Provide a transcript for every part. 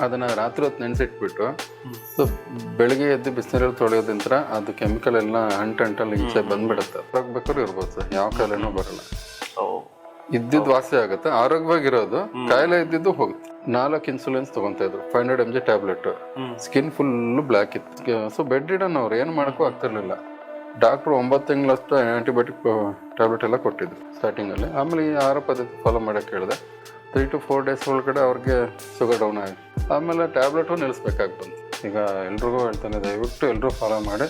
ಅದನ್ನು ರಾತ್ರಿ ಹೊತ್ತು ನೆನೆಸಿಟ್ಬಿಟ್ಟು ಸೊ ಬೆಳಿಗ್ಗೆ ಎದ್ದು ಬಿಸಿನೀರಲ್ಲಿ ತೊಳೆಯೋದ್ರಿಂದ ಅದು ಕೆಮಿಕಲ್ ಎಲ್ಲ ಅಂಟಲ್ಲಿ ಈಚೆ ಬಂದ್ಬಿಡುತ್ತೆ. ಬೇಕಾದ್ರೂ ಇರ್ಬೋದು ಸರ್, ಯಾವ ಕಾಯಿಲೆನೂ ಬರಲ್ಲ. ಇದ್ದಿದ್ದು ವಾಸಿ ಆಗುತ್ತೆ, ಆರೋಗ್ಯವಾಗಿರೋದು, ಕಾಯಿಲೆ ಇದ್ದಿದ್ದು ಹೋಗುತ್ತೆ. 4 ಇನ್ಸುಲಿನ್ಸ್ ತಗೊಂತ ಇದ್ರು, 500 mg tablet. Skin full black ಇತ್ತು. ಸೊ ಬೆಡ್ ರಿಡನ್ ಅವ್ರು ಏನು ಮಾಡೋಕ್ಕೂ ಆಗ್ತಿರ್ಲಿಲ್ಲ. ಡಾಕ್ಟ್ರು 9 ತಿಂಗಳಷ್ಟು ಆಂಟಿಬಯೋಟಿಕ್ ಟ್ಯಾಬ್ಲೆಟ್ ಎಲ್ಲ ಕೊಟ್ಟಿದ್ರು ಸ್ಟಾರ್ಟಿಂಗಲ್ಲಿ. ಆಮೇಲೆ ಈ ಆಹಾರ ಪದ್ಧತಿ ಫಾಲೋ ಮಾಡೋಕ್ಕೆ ಹೇಳಿದೆ. 3 to 4 days ಒಳಗಡೆ ಅವ್ರಿಗೆ ಶುಗರ್ ಡೌನ್ ಆಗಿ ಆಮೇಲೆ ಟ್ಯಾಬ್ಲೆಟು ನಿಲ್ಲಿಸ್ಬೇಕಾಗಿ ಬಂತು. ಈಗ ಎಲ್ರಿಗೂ ಹೇಳ್ತಾನೆ, ದಯವಿಟ್ಟು ಎಲ್ಲರೂ ಫಾಲೋ ಮಾಡಿ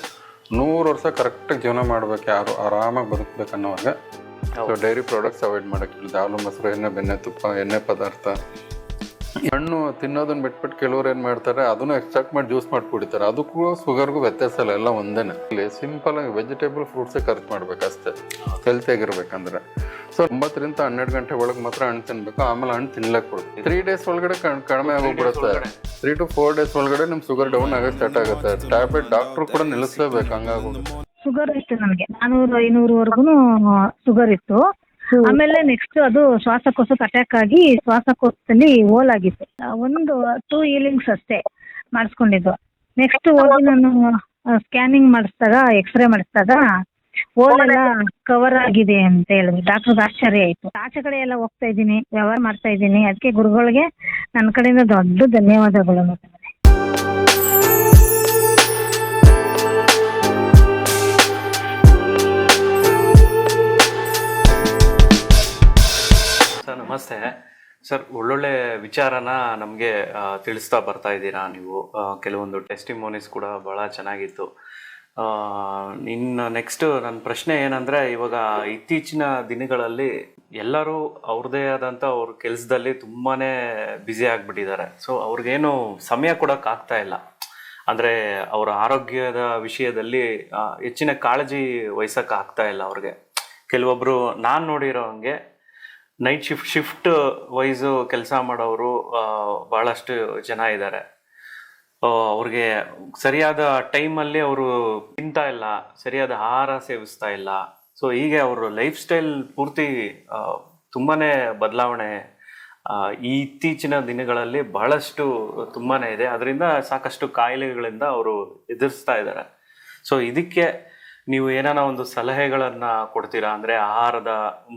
100 ವರ್ಷ ಕರೆಕ್ಟಾಗಿ ಜೀವನ ಮಾಡ್ಬೇಕು, ಯಾರು ಆರಾಮಾಗಿ ಬದುಕಬೇಕು ಅನ್ನೋವಾಗ. ಸೊ ಡೈರಿ ಪ್ರಾಡಕ್ಟ್ಸ್ ಅವಾಯ್ಡ್ ಮಾಡೋಕ್ಕೆ ಹೇಳಿದೆ. ಹಾಲು, ಮೊಸರು, ಎಣ್ಣೆ, ಬೆಣ್ಣೆ, ತುಪ್ಪ, ಎಣ್ಣೆ ಪದಾರ್ಥ, ಹಣ್ಣು ತಿನ್ನೋದನ್ನ ಬಿಟ್ಬಿಟ್ಟು ಕೆಲವ್ರು ಏನು ಮಾಡ್ತಾರೆ, ಅದನ್ನು ಎಕ್ಸ್ಟ್ರಾಕ್ಟ್ ಮಾಡಿ ಜ್ಯೂಸ್ ಮಾಡಿ ಕುಡಿತಾರೆ. ಅದಕ್ಕೂ ಶುಗರ್ಗೂ ವ್ಯತ್ಯಾಸ ಇಲ್ಲ, ಎಲ್ಲ ಒಂದೇನೆ. ಇಲ್ಲಿ ಸಿಂಪಲ್ ಆಗಿ ವೆಜಿಟೇಬಲ್ ಫ್ರೂಟ್ಸೇ ಖರ್ಚು ಮಾಡ್ಬೇಕು ಅಷ್ಟೇ, ಹೆಲ್ತಿಯಾಗಿರ್ಬೇಕಂದ್ರೆ. ಸೊ 9 ರಿಂದ 12 ಗಂಟೆ ಒಳಗೆ ಮಾತ್ರ ಹಣ್ಣು ತಿನ್ಬೇಕು. ಆಮೇಲೆ ಹಣ್ಣು ತಿನ್ಲಕ್ಕೆ ಕೊಡ್ತೀವಿ. 3 days ಒಳಗಡೆ ಕಡಿಮೆ ಆಗೋಗ್ಬಿಡುತ್ತೆ. 3 to 4 days ಒಳಗಡೆ ನಿಮ್ ಶುಗರ್ ಡೌನ್ ಆಗೋಕೆ ಸ್ಟಾರ್ಟ್ ಆಗುತ್ತೆ. ಟ್ಯಾಬ್ಲೆಟ್ ಡಾಕ್ಟ್ರು ಕೂಡ ನಿಲ್ಲಿಸಲೇಬೇಕು, ಹಂಗಾಗೋಗುತ್ತೆ. ಶುಗರ್ ಇತ್ತು ನನಗೆ, 400-500 ಶುಗರ್ ಇತ್ತು. ಆಮೇಲೆ ನೆಕ್ಸ್ಟ್ ಅದು ಶ್ವಾಸಕೋಶಕ್ಕೆ ಅಟ್ಯಾಕ್ ಆಗಿ ಶ್ವಾಸಕೋಶದಲ್ಲಿ ಹೋಲ್ ಆಗಿತ್ತು. 2 ಹೀಲಿಂಗ್ಸ್ ಅಷ್ಟೇ ಮಾಡಿಸ್ಕೊಂಡಿದ್ದು. ನೆಕ್ಸ್ಟ್ ಹೋಗಿ ನಾನು ಸ್ಕ್ಯಾನಿಂಗ್ ಮಾಡಿಸಿದಾಗ, ಎಕ್ಸ್ರೇ ಮಾಡಿಸಿದಾಗ ಹೋಲ್ ಎಲ್ಲ ಕವರ್ ಆಗಿದೆ ಅಂತ ಹೇಳಿದ್ರು. ಡಾಕ್ಟರ್ಗೆ ಆಶ್ಚರ್ಯ ಆಯ್ತು. ಆಚೆ ಕಡೆ ಎಲ್ಲ ಹೋಗ್ತಾ ಇದ್ದೀನಿ, ವ್ಯವಹಾರ ಮಾಡ್ತಾ ಇದ್ದೀನಿ. ಅದಕ್ಕೆ ಗುರುಗಳಿಗೆ ನನ್ನ ಕಡೆಯಿಂದ ದೊಡ್ಡ ಧನ್ಯವಾದಗಳು. ಸರ್ ನಮಸ್ತೆ ಸರ್, ಒಳ್ಳೊಳ್ಳೆ ವಿಚಾರನ ನಮಗೆ ತಿಳಿಸ್ತಾ ಬರ್ತಾ ಇದ್ದೀರಾ ನೀವು. ಕೆಲವೊಂದು ಟೆಸ್ಟಿಮೋನೀಸ್ ಕೂಡ ಭಾಳ ಚೆನ್ನಾಗಿತ್ತು. ಇನ್ನು ನೆಕ್ಸ್ಟ್ ನನ್ನ ಪ್ರಶ್ನೆ ಏನಂದರೆ, ಇವಾಗ ಇತ್ತೀಚಿನ ದಿನಗಳಲ್ಲಿ ಎಲ್ಲರೂ ಅವ್ರದ್ದೇ ಆದಂಥ ಅವ್ರ ಕೆಲಸದಲ್ಲಿ ತುಂಬಾ ಬ್ಯುಸಿ ಆಗಿಬಿಟ್ಟಿದ್ದಾರೆ. ಸೊ ಅವ್ರಿಗೇನು ಸಮಯ ಕೊಡೋಕ್ಕಾಗ್ತಾ ಇಲ್ಲ. ಅಂದರೆ ಅವರ ಆರೋಗ್ಯದ ವಿಷಯದಲ್ಲಿ ಹೆಚ್ಚಿನ ಕಾಳಜಿ ವಹಿಸೋಕ್ಕಾಗ್ತಾ ಇಲ್ಲ ಅವ್ರಿಗೆ. ಕೆಲವೊಬ್ಬರು ನಾನು ನೋಡಿರೋ ಹಂಗೆ ನೈಟ್ ಶಿಫ್ಟ್ ವೈಸು ಕೆಲಸ ಮಾಡೋರು ಭಾಳಷ್ಟು ಜನ ಇದ್ದಾರೆ. ಅವ್ರಿಗೆ ಸರಿಯಾದ ಟೈಮಲ್ಲಿ ಅವರು ತಿಂತಾ ಇಲ್ಲ, ಸರಿಯಾದ ಆಹಾರ ಸೇವಿಸ್ತಾ ಇಲ್ಲ. ಸೊ ಹೀಗೆ ಅವರು ಲೈಫ್ ಸ್ಟೈಲ್ ಪೂರ್ತಿ ತುಂಬಾ ಬದಲಾವಣೆ ಈ ಇತ್ತೀಚಿನ ದಿನಗಳಲ್ಲಿ ಬಹಳಷ್ಟು ತುಂಬಾ ಇದೆ. ಅದರಿಂದ ಸಾಕಷ್ಟು ಕಾಯಿಲೆಗಳಿಂದ ಅವರು ಎದುರಿಸ್ತಾ ಇದ್ದಾರೆ. ಸೊ ಇದಕ್ಕೆ ನೀವು ಏನಾನ ಒಂದು ಸಲಹೆಗಳನ್ನು ಕೊಡ್ತೀರಾ? ಅಂದರೆ ಆಹಾರದ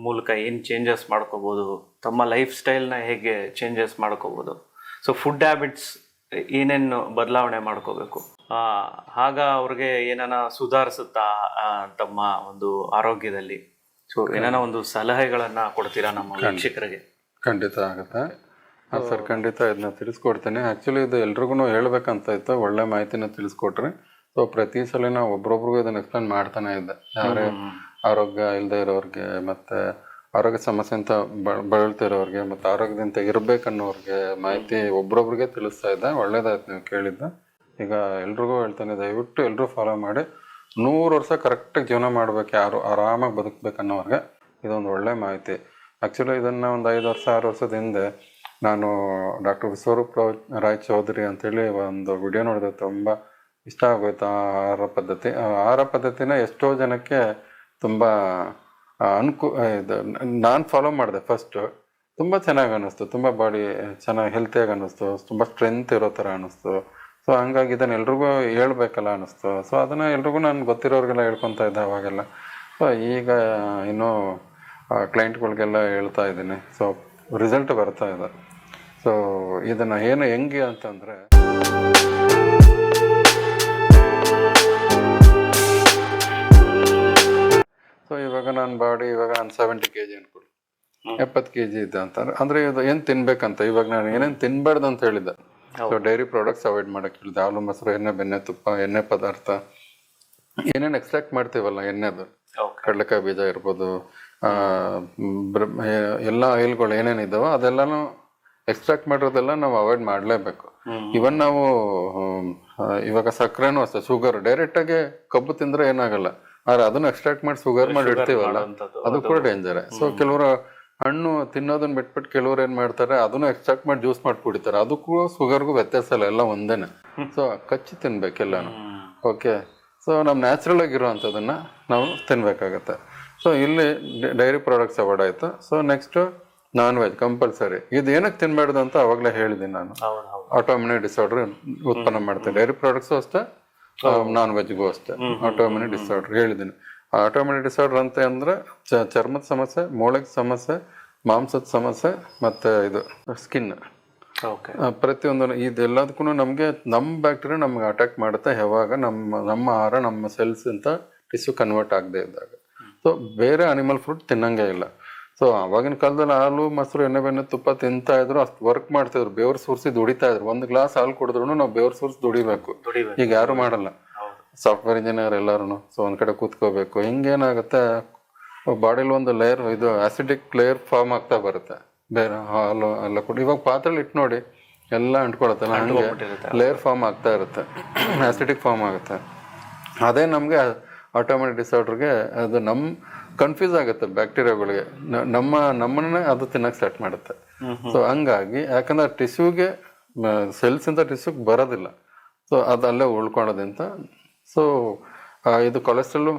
ಮೂಲಕ ಏನು ಚೇಂಜಸ್ ಮಾಡ್ಕೋಬೋದು, ತಮ್ಮ ಲೈಫ್ ಸ್ಟೈಲ್ನ ಹೇಗೆ ಚೇಂಜಸ್ ಮಾಡ್ಕೋಬೋದು, ಸೊ ಫುಡ್ ಹ್ಯಾಬಿಟ್ಸ್ ಏನೇನು ಬದಲಾವಣೆ ಮಾಡ್ಕೋಬೇಕು, ಆಗ ಅವ್ರಿಗೆ ಏನಾನ ಸುಧಾರಿಸುತ್ತಾ ತಮ್ಮ ಒಂದು ಆರೋಗ್ಯದಲ್ಲಿ? ಸೊ ಏನಾನ ಒಂದು ಸಲಹೆಗಳನ್ನು ಕೊಡ್ತೀರಾ ನಮ್ಮ ವೀಕ್ಷಕರಿಗೆ? ಖಂಡಿತ ಆಗುತ್ತೆ ಸರ್, ಖಂಡಿತ ಇದನ್ನ ತಿಳಿಸ್ಕೊಡ್ತೇನೆ. ಆ್ಯಕ್ಚುಲಿ ಇದು ಎಲ್ರಿಗೂ ಹೇಳ್ಬೇಕಂತ ಇತ್ತು, ಒಳ್ಳೆ ಮಾಹಿತಿನ ತಿಳಿಸ್ಕೊಟ್ರಿ. ಸೊ ಪ್ರತಿ ಸಲ ನಾವು ಒಬ್ರೊಬ್ರಿಗೂ ಇದನ್ನ ಎಕ್ಸ್ಪ್ಲೇನ್ ಮಾಡ್ತಾನೆ ಇದ್ದೆ. ಯಾರೇ ಆರೋಗ್ಯ ಇಲ್ಲದೆ ಇರೋರಿಗೆ, ಮತ್ತು ಆರೋಗ್ಯ ಸಮಸ್ಯೆ ಅಂತ ಬಳಲ್ತಿರೋರಿಗೆ, ಮತ್ತು ಆರೋಗ್ಯದಿಂದ ಇರಬೇಕನ್ನೋರಿಗೆ ಮಾಹಿತಿ ಒಬ್ರೊಬ್ರಿಗೆ ತಿಳಿಸ್ತಾ ಇದ್ದೆ. ಒಳ್ಳೇದಾಯ್ತು ನೀವು ಕೇಳಿದ್ದೆ. ಈಗ ಎಲ್ರಿಗೂ ಹೇಳ್ತಾನೆ, ದಯವಿಟ್ಟು ಎಲ್ಲರೂ ಫಾಲೋ ಮಾಡಿ 100 ವರ್ಷ ಕರೆಕ್ಟಾಗಿ ಜೀವನ ಮಾಡ್ಬೇಕು, ಯಾರು ಆರಾಮಾಗಿ ಬದುಕಬೇಕನ್ನೋರಿಗೆ ಇದೊಂದು ಒಳ್ಳೆ ಮಾಹಿತಿ. ಆ್ಯಕ್ಚುಲಿ ಇದನ್ನು ಒಂದು 5 ವರ್ಷ 6 ವರ್ಷದ ಹಿಂದೆ ನಾನು ಡಾಕ್ಟರ್ ವಿಶ್ವರೂಪ್ ರಾಯ್ ಚೌಧರಿ ಅಂತೇಳಿ ಒಂದು ವಿಡಿಯೋ ನೋಡಿದೆ. ತುಂಬ ಇಷ್ಟ ಆಗೋಯ್ತು ಆಹಾರ ಪದ್ಧತಿ. ಆಹಾರ ಪದ್ಧತಿನ ಎಷ್ಟೋ ಜನಕ್ಕೆ ತುಂಬ ಇದು ನಾನು ಫಾಲೋ ಮಾಡಿದೆ ಫಸ್ಟು. ತುಂಬ ಚೆನ್ನಾಗಿ ಅನ್ನಿಸ್ತು, ತುಂಬ ಬಾಡಿ ಚೆನ್ನಾಗಿ ಹೆಲ್ತಿಯಾಗಿ ಅನ್ನಿಸ್ತು, ತುಂಬ ಸ್ಟ್ರೆಂತ್ ಇರೋ ಥರ ಅನ್ನಿಸ್ತು. ಸೊ ಹಂಗಾಗಿ ಇದನ್ನು ಎಲ್ರಿಗೂ ಹೇಳ್ಬೇಕಲ್ಲ ಅನ್ನಿಸ್ತು. ಸೊ ಅದನ್ನು ಎಲ್ರಿಗೂ ನಾನು ಗೊತ್ತಿರೋರಿಗೆಲ್ಲ ಹೇಳ್ಕೊತಾ ಇದ್ದೆ ಅವಾಗೆಲ್ಲ. ಸೊ ಈಗ ಇನ್ನೂ ಕ್ಲೈಂಟ್ಗಳಿಗೆಲ್ಲ ಹೇಳ್ತಾ ಇದ್ದೀನಿ. ಸೊ ರಿಸಲ್ಟ್ ಬರ್ತಾ ಇದೆ. ಸೊ ಇದನ್ನು ಹೆಂಗೆ ಅಂತಂದರೆ, ಸೊ ಇವಾಗ ನನ್ನ ಬಾಡಿ ಇವಾಗ ನಾನು 70 kg ಅನ್ಕೊಳ್ಳಿ, 70 kg ಇದೆ ಅಂತಾರೆ. ಅಂದರೆ ಇದು ಏನು ತಿನ್ಬೇಕಂತ, ಇವಾಗ ನಾನು ಏನೇನು ತಿನ್ಬಾರ್ದು ಅಂತ ಹೇಳಿದ್ದೆ. ಸೊ ಡೈರಿ ಪ್ರಾಡಕ್ಟ್ಸ್ ಅವಾಯ್ಡ್ ಮಾಡೋಕ್ಕೆ ಹೇಳಿದೆ. ಹಾಲು, ಮೊಸರು, ಎಣ್ಣೆ, ಬೆಣ್ಣೆ, ತುಪ್ಪ, ಎಣ್ಣೆ ಪದಾರ್ಥ, ಏನೇನು ಎಕ್ಸ್ಟ್ರಾಕ್ಟ್ ಮಾಡ್ತೀವಲ್ಲ ಎಣ್ಣೆದು, ಕಡಲೆಕಾಯಿ ಬೀಜ ಇರ್ಬೋದು, ಎಲ್ಲ ಆಯಿಲ್ಗಳು ಏನೇನಿದ್ದಾವೋ ಅದೆಲ್ಲನೂ ಎಕ್ಸ್ಟ್ರಾಕ್ಟ್ ಮಾಡಿರೋದೆಲ್ಲ ನಾವು ಅವಾಯ್ಡ್ ಮಾಡಲೇಬೇಕು. ಇವನ್ ನಾವು ಇವಾಗ ಸಕ್ಕರೆನೂ ಅಷ್ಟೇ, ಶುಗರ್ ಡೈರೆಕ್ಟಾಗಿ ಕಬ್ಬು ತಿಂದರೆ ಏನಾಗಲ್ಲ, ಆದ್ರೆ ಅದನ್ನ ಎಕ್ಸ್ಟ್ರಾಕ್ಟ್ ಮಾಡಿ ಶುಗರ್ ಮಾಡಿ ಇಡ್ತೀವಲ್ಲ, ಅದು ಕೂಡ ಡೇಂಜರ್. ಸೊ ಕೆಲವರು ಹಣ್ಣು ತಿನ್ನೋದನ್ನ ಬಿಟ್ಬಿಟ್ಟು ಕೆಲವ್ರು ಏನು ಮಾಡ್ತಾರೆ, ಅದನ್ನು ಎಕ್ಸ್ಟ್ರಾಕ್ಟ್ ಮಾಡಿ ಜ್ಯೂಸ್ ಮಾಡಿ ಕುಡಿತಾರೆ. ಅದಕ್ಕೂ ಶುಗರ್ಗೂ ವ್ಯತ್ಯಾಸ ಇಲ್ಲ, ಎಲ್ಲ ಒಂದೇನೆ. ಸೊ ಕಚ್ಚಿ ತಿನ್ಬೇಕೆಲ್ಲನೂ. ಓಕೆ, ಸೊ ನಮ್ಮ ನ್ಯಾಚುರಲ್ ಆಗಿರುವಂಥದ್ದನ್ನು ನಾವು ತಿನ್ಬೇಕಾಗತ್ತೆ. ಸೊ ಇಲ್ಲಿ ಡೈರಿ ಪ್ರಾಡಕ್ಟ್ಸ್ ಅವಾಯ್ಡ್ ಆಯಿತು. So next non veg compulsory. ಇದು ಏನಕ್ಕೆ ತಿನ್ಬಾರ್ದು ಅಂತ ಅವಾಗಲೇ ಹೇಳಿದ್ದೀನಿ ನಾನು. ಆಟೋಮಿನಿ ಡಿಸಾರ್ಡರ್ ಉತ್ಪನ್ನ ಮಾಡ್ತಾರೆ. ಡೈರಿ ಪ್ರಾಡಕ್ಟ್ಸು ಅಷ್ಟೇ, ನಾನ್ ವೆಜ್ಗೂ ಅಷ್ಟೇ ಆಟೋಮಿನಿ ಡಿಸಾರ್ಡರ್ ಹೇಳಿದ್ದೀನಿ. ಆಟೋಮಿನಿ ಡಿಸಾರ್ಡರ್ ಅಂತ ಅಂದ್ರೆ ಚರ್ಮದ ಸಮಸ್ಯೆ, ಮೂಳೆಗೆ ಸಮಸ್ಯೆ, ಮಾಂಸದ ಸಮಸ್ಯೆ, ಮತ್ತೆ ಇದು ಸ್ಕಿನ್, ಪ್ರತಿಯೊಂದು ಇದೆಲ್ಲದಕ್ಕೂ ನಮಗೆ ನಮ್ಮ ಬ್ಯಾಕ್ಟೀರಿಯಾ ನಮ್ಗೆ ಅಟ್ಯಾಕ್ ಮಾಡುತ್ತೆ ಯಾವಾಗ ನಮ್ಮ ಆಹಾರ ನಮ್ಮ ಸೆಲ್ಸ್ ಅಂತ ಟಿಶ್ಯೂ ಕನ್ವರ್ಟ್ ಆಗದೆ ಇದ್ದಾಗ. ಸೊ ಬೇರೆ ಅನಿಮಲ್ ಫ್ರೂಟ್ ತಿನ್ನಂಗೆ ಇಲ್ಲ. ಸೊ ಅವಾಗಿನ ಕಾಲದಲ್ಲಿ ಹಾಲು ಮೊಸರು ಎಣ್ಣೆ ಬೆಣ್ಣೆ ತುಪ್ಪ ತಿಂತಾ ಇದ್ರು, ಅಷ್ಟು ವರ್ಕ್ ಮಾಡ್ತಿದ್ರು, ಬೆವರು ಸುರಿಸಿ ದುಡಿತಾ ಇದ್ರು. ಒಂದು ಗ್ಲಾಸ್ ಹಾಲು ಕುಡಿದ್ರು ನಾವು ಬೆವರು ಸುರಿಸಿ ದುಡಿಬೇಕು. ಈಗ ಯಾರು ಮಾಡಲ್ಲ, ಸಾಫ್ಟ್ವೇರ್ ಇಂಜಿನಿಯರ್ ಎಲ್ಲರೂ. ಸೊ ಒಂದ್ ಕಡೆ ಕೂತ್ಕೋಬೇಕು. ಹಿಂಗೇನಾಗುತ್ತೆ, ಬಾಡಿಲಿ ಒಂದು ಲೇಯರ್ ಇದು ಆಸಿಡಿಕ್ ಲೇಯರ್ ಫಾರ್ಮ್ ಆಗ್ತಾ ಬರುತ್ತೆ. ಬೇರೆ ಹಾಲು ಎಲ್ಲ ಕೂಡ ಇವಾಗ ಪಾತ್ರೆಲಿ ಇಟ್ಟು ನೋಡಿ ಎಲ್ಲ ಅಂಟ್ಕೊಳತ್ತಲ್ಲ, ಹಂಗೆ ಲೇಯರ್ ಫಾರ್ಮ್ ಆಗ್ತಾ ಇರುತ್ತೆ, ಆಸಿಡಿಕ್ ಫಾರ್ಮ್ ಆಗುತ್ತೆ. ಅದೇ ನಮಗೆ ಆಟೋಮಿಕ್ ಡಿಸಾರ್ಡರ್ಗೆ ಅದು ಕನ್ಫ್ಯೂಸ್ ಆಗುತ್ತೆ ಬ್ಯಾಕ್ಟೀರಿಯಾಗಳಿಗೆ, ನಮ್ಮನ್ನೇ ಅದು ತಿನ್ನಕ್ಕೆ ಸ್ಟಾರ್ಟ್ ಮಾಡುತ್ತೆ. ಸೊ ಹಂಗಾಗಿ ಯಾಕಂದ್ರೆ ಟಿಶ್ಯೂಗೆ ಸೆಲ್ಸ್ ಇಂದ ಟಿಶ್ಯೂಗೆ ಬರೋದಿಲ್ಲ, ಸೊ ಅದು ಅಲ್ಲೇ ಉಳ್ಕೊಳ್ಳೋದಿಂತ. ಸೊ ಇದು ಕೊಲೆಸ್ಟ್ರಾಲ್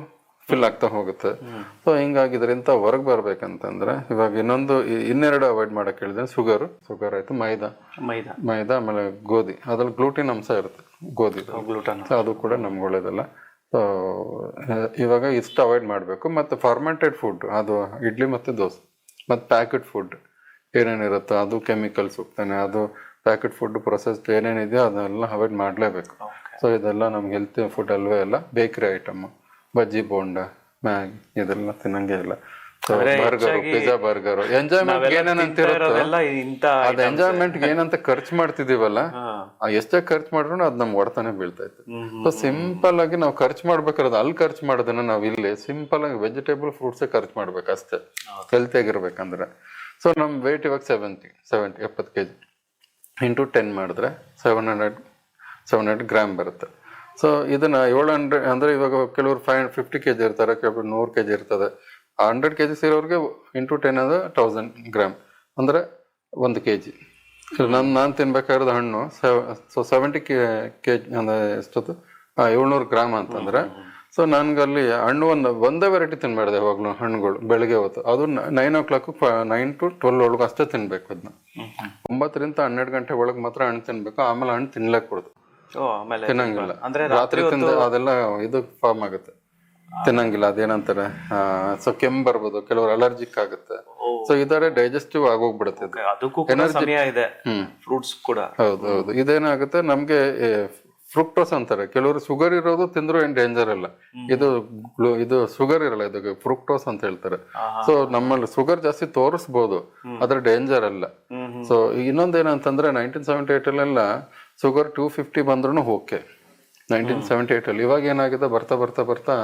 ಫಿಲ್ ಆಗ್ತಾ ಹೋಗುತ್ತೆ. ಸೊ ಹಿಂಗಾಗಿ ಇದರಿಂದ ಹೊರಗೆ ಬರ್ಬೇಕಂತಂದ್ರೆ ಇವಾಗ ಇನ್ನೆರಡು ಅವಾಯ್ಡ್ ಮಾಡಕ್ ಹೇಳಿದ್ರೆ ಶುಗರ್ ಆಯ್ತು, ಮೈದಾ ಆಮೇಲೆ ಗೋಧಿ, ಅದ್ರಲ್ಲಿ ಗ್ಲೂಟಿನ್ ಅಂಶ ಇರುತ್ತೆ ಗೋಧಿ, ಅದು ಕೂಡ ನಮ್ಗೆ ಒಳ್ಳೇದಲ್ಲ. ಸೊ ಇವಾಗ ಇಷ್ಟು ಅವಾಯ್ಡ್ ಮಾಡಬೇಕು. ಮತ್ತು ಫರ್ಮೆಂಟೆಡ್ ಫುಡ್, ಅದು ಇಡ್ಲಿ ಮತ್ತು ದೋಸೆ ಮತ್ತು ಪ್ಯಾಕೆಟ್ ಫುಡ್ ಏನೇನಿರುತ್ತೋ ಅದು ಕೆಮಿಕಲ್ಸ್ ಹೋಗ್ತಾನೆ, ಅದು ಪ್ಯಾಕೆಟ್ ಫುಡ್ ಪ್ರೊಸೆಸ್ಡ್ ಏನೇನಿದೆಯೋ ಅದನ್ನೆಲ್ಲ ಅವಾಯ್ಡ್ ಮಾಡಲೇಬೇಕು. ಸೊ ಇದೆಲ್ಲ ನಮ್ಗೆ ಹೆಲ್ತಿ ಫುಡ್ ಅಲ್ವೇ ಅಲ್ಲ. Bakery item, bajji bonda, Maggi ಇದೆಲ್ಲ ತಿನ್ನಂಗೆ ಇಲ್ಲ. ಬರ್ಗರು, ಪಿಜ್ಜಾ, ಬರ್ಗರು, ಎಂಜಾಯ್ಮೆಂಟ್ ಏನೇನಂತಿರುತ್ತೋ ಅದ್ ಎಂಜಾಯ್ಮೆಂಟ್ ಏನಂತ ಖರ್ಚು ಮಾಡ್ತಿದೀವಲ್ಲ, ಎಷ್ಟೇ ಖರ್ಚು ಮಾಡ್ರು ಅದ್ ನಮ್ಗೆ ಹೊಡ್ತಾನೆ ಬೀಳ್ತಾ ಇತ್ತು. ಸೊ ಸಿಂಪಲ್ ಆಗಿ ನಾವು ಖರ್ಚು ಮಾಡ್ಬೇಕಾದ್ರೆ ಅಲ್ಲಿ ಖರ್ಚು ಮಾಡೋದನ್ನ ನಾವು ಇಲ್ಲಿ ಸಿಂಪಲ್ ಆಗಿ ವೆಜಿಟೇಬಲ್ ಫ್ರೂಟ್ಸೇ ಖರ್ಚು ಮಾಡ್ಬೇಕು ಅಷ್ಟೇ, ಹೆಲ್ತಿ ಆಗಿರ್ಬೇಕಂದ್ರೆ. ಸೊ ನಮ್ ವೇಟ್ ಇವಾಗ 70 kg ಇಂಟು 10 ಮಾಡಿದ್ರೆ 700 ಗ್ರಾಮ್ ಬರುತ್ತೆ. ಸೊ ಇದನ್ನ 700 ಅಂದ್ರೆ ಇವಾಗ ಕೆಲವರು 550 kg ಇರ್ತಾರೆ, ಕೆಲವರು 100 kg ಇರ್ತದೆ. 100 kg ಇರೋರಿಗೆ ಇಂಟು 10 ಅಂದ್ರೆ 1000 ಗ್ರಾಮ್ ಅಂದ್ರೆ 1 kg. ನಾನು ತಿನ್ಬೇಕಾಗಿರೋದು ಹಣ್ಣು 70 kg ಅಂದ್ರೆ ಎಷ್ಟೊತ್ತು 700 ಗ್ರಾಮ್ ಅಂತಂದ್ರೆ. ಸೊ ನನ್ಗಲ್ಲಿ ಹಣ್ಣು ಒಂದೇ ವೆರೈಟಿ ತಿನ್ಬಾರ್ದು ಯಾವಾಗ್ಲೂ ಹಣ್ಣುಗಳು ಬೆಳಗ್ಗೆ ಹೊತ್ತು. ಅದು 9 o'clock 9 to 12 ಒಳಗೆ ಅಷ್ಟೇ ತಿನ್ಬೇಕು. ಅದನ್ನ 9 ರಿಂದ 12 ಗಂಟೆ ಒಳಗೆ ಮಾತ್ರ ಹಣ್ಣು ತಿನ್ಬೇಕು. ಆಮೇಲೆ ಹಣ್ಣು ತಿನ್ಲಕ್ ಕೊಡುದು, ತಿನ್ನಂಗಿಲ್ಲ. ರಾತ್ರಿ ತಿಂದ ಅದೆಲ್ಲ ಇದು ಫಾರ್ಮ್ ಆಗುತ್ತೆ, ತಿನ್ನಂಗಿಲ್ಲ. ಅದೇನಂತಾರೆ, ಸೊ ಕೆಮ್ಮು ಬರ್ಬೋದು, ಕೆಲವರು ಅಲರ್ಜಿಕ್ ಆಗುತ್ತೆ. ಸೊ ಇದರ ಡೈಜೆಸ್ಟಿವ್ ಆಗೋಗ್ಬಿಡುತ್ತೆ, ಎನರ್ಜಿ. ಫ್ರೂಟ್ಸ್ ಕೂಡ ಹೌದು. ಇದೇನಾಗುತ್ತೆ ನಮ್ಗೆ ಫ್ರುಕ್ಟೋಸ್ ಅಂತಾರೆ. ಕೆಲವರು ಶುಗರ್ ಇರೋದು ತಿಂದ್ರು ಏನ್ ಡೇಂಜರ್ ಇಲ್ಲ, ಇದು ಶುಗರ್ ಇರಲ್ಲ, ಇದು ಫ್ರುಕ್ಟೋಸ್ ಅಂತ ಹೇಳ್ತಾರೆ. ಸೊ ನಮ್ಮಲ್ಲಿ ಶುಗರ್ ಜಾಸ್ತಿ ತೋರಿಸ್ಬೋದು, ಅದ್ರ ಡೇಂಜರ್ ಅಲ್ಲ. ಸೊ ಇನ್ನೊಂದೇನಂತಂದ್ರೆ 1978 ಶುಗರ್ 250 ಬಂದ್ರು ಓಕೆ. 1978 ಇವಾಗ ಏನಾಗಿದೆ, ಬರ್ತಾ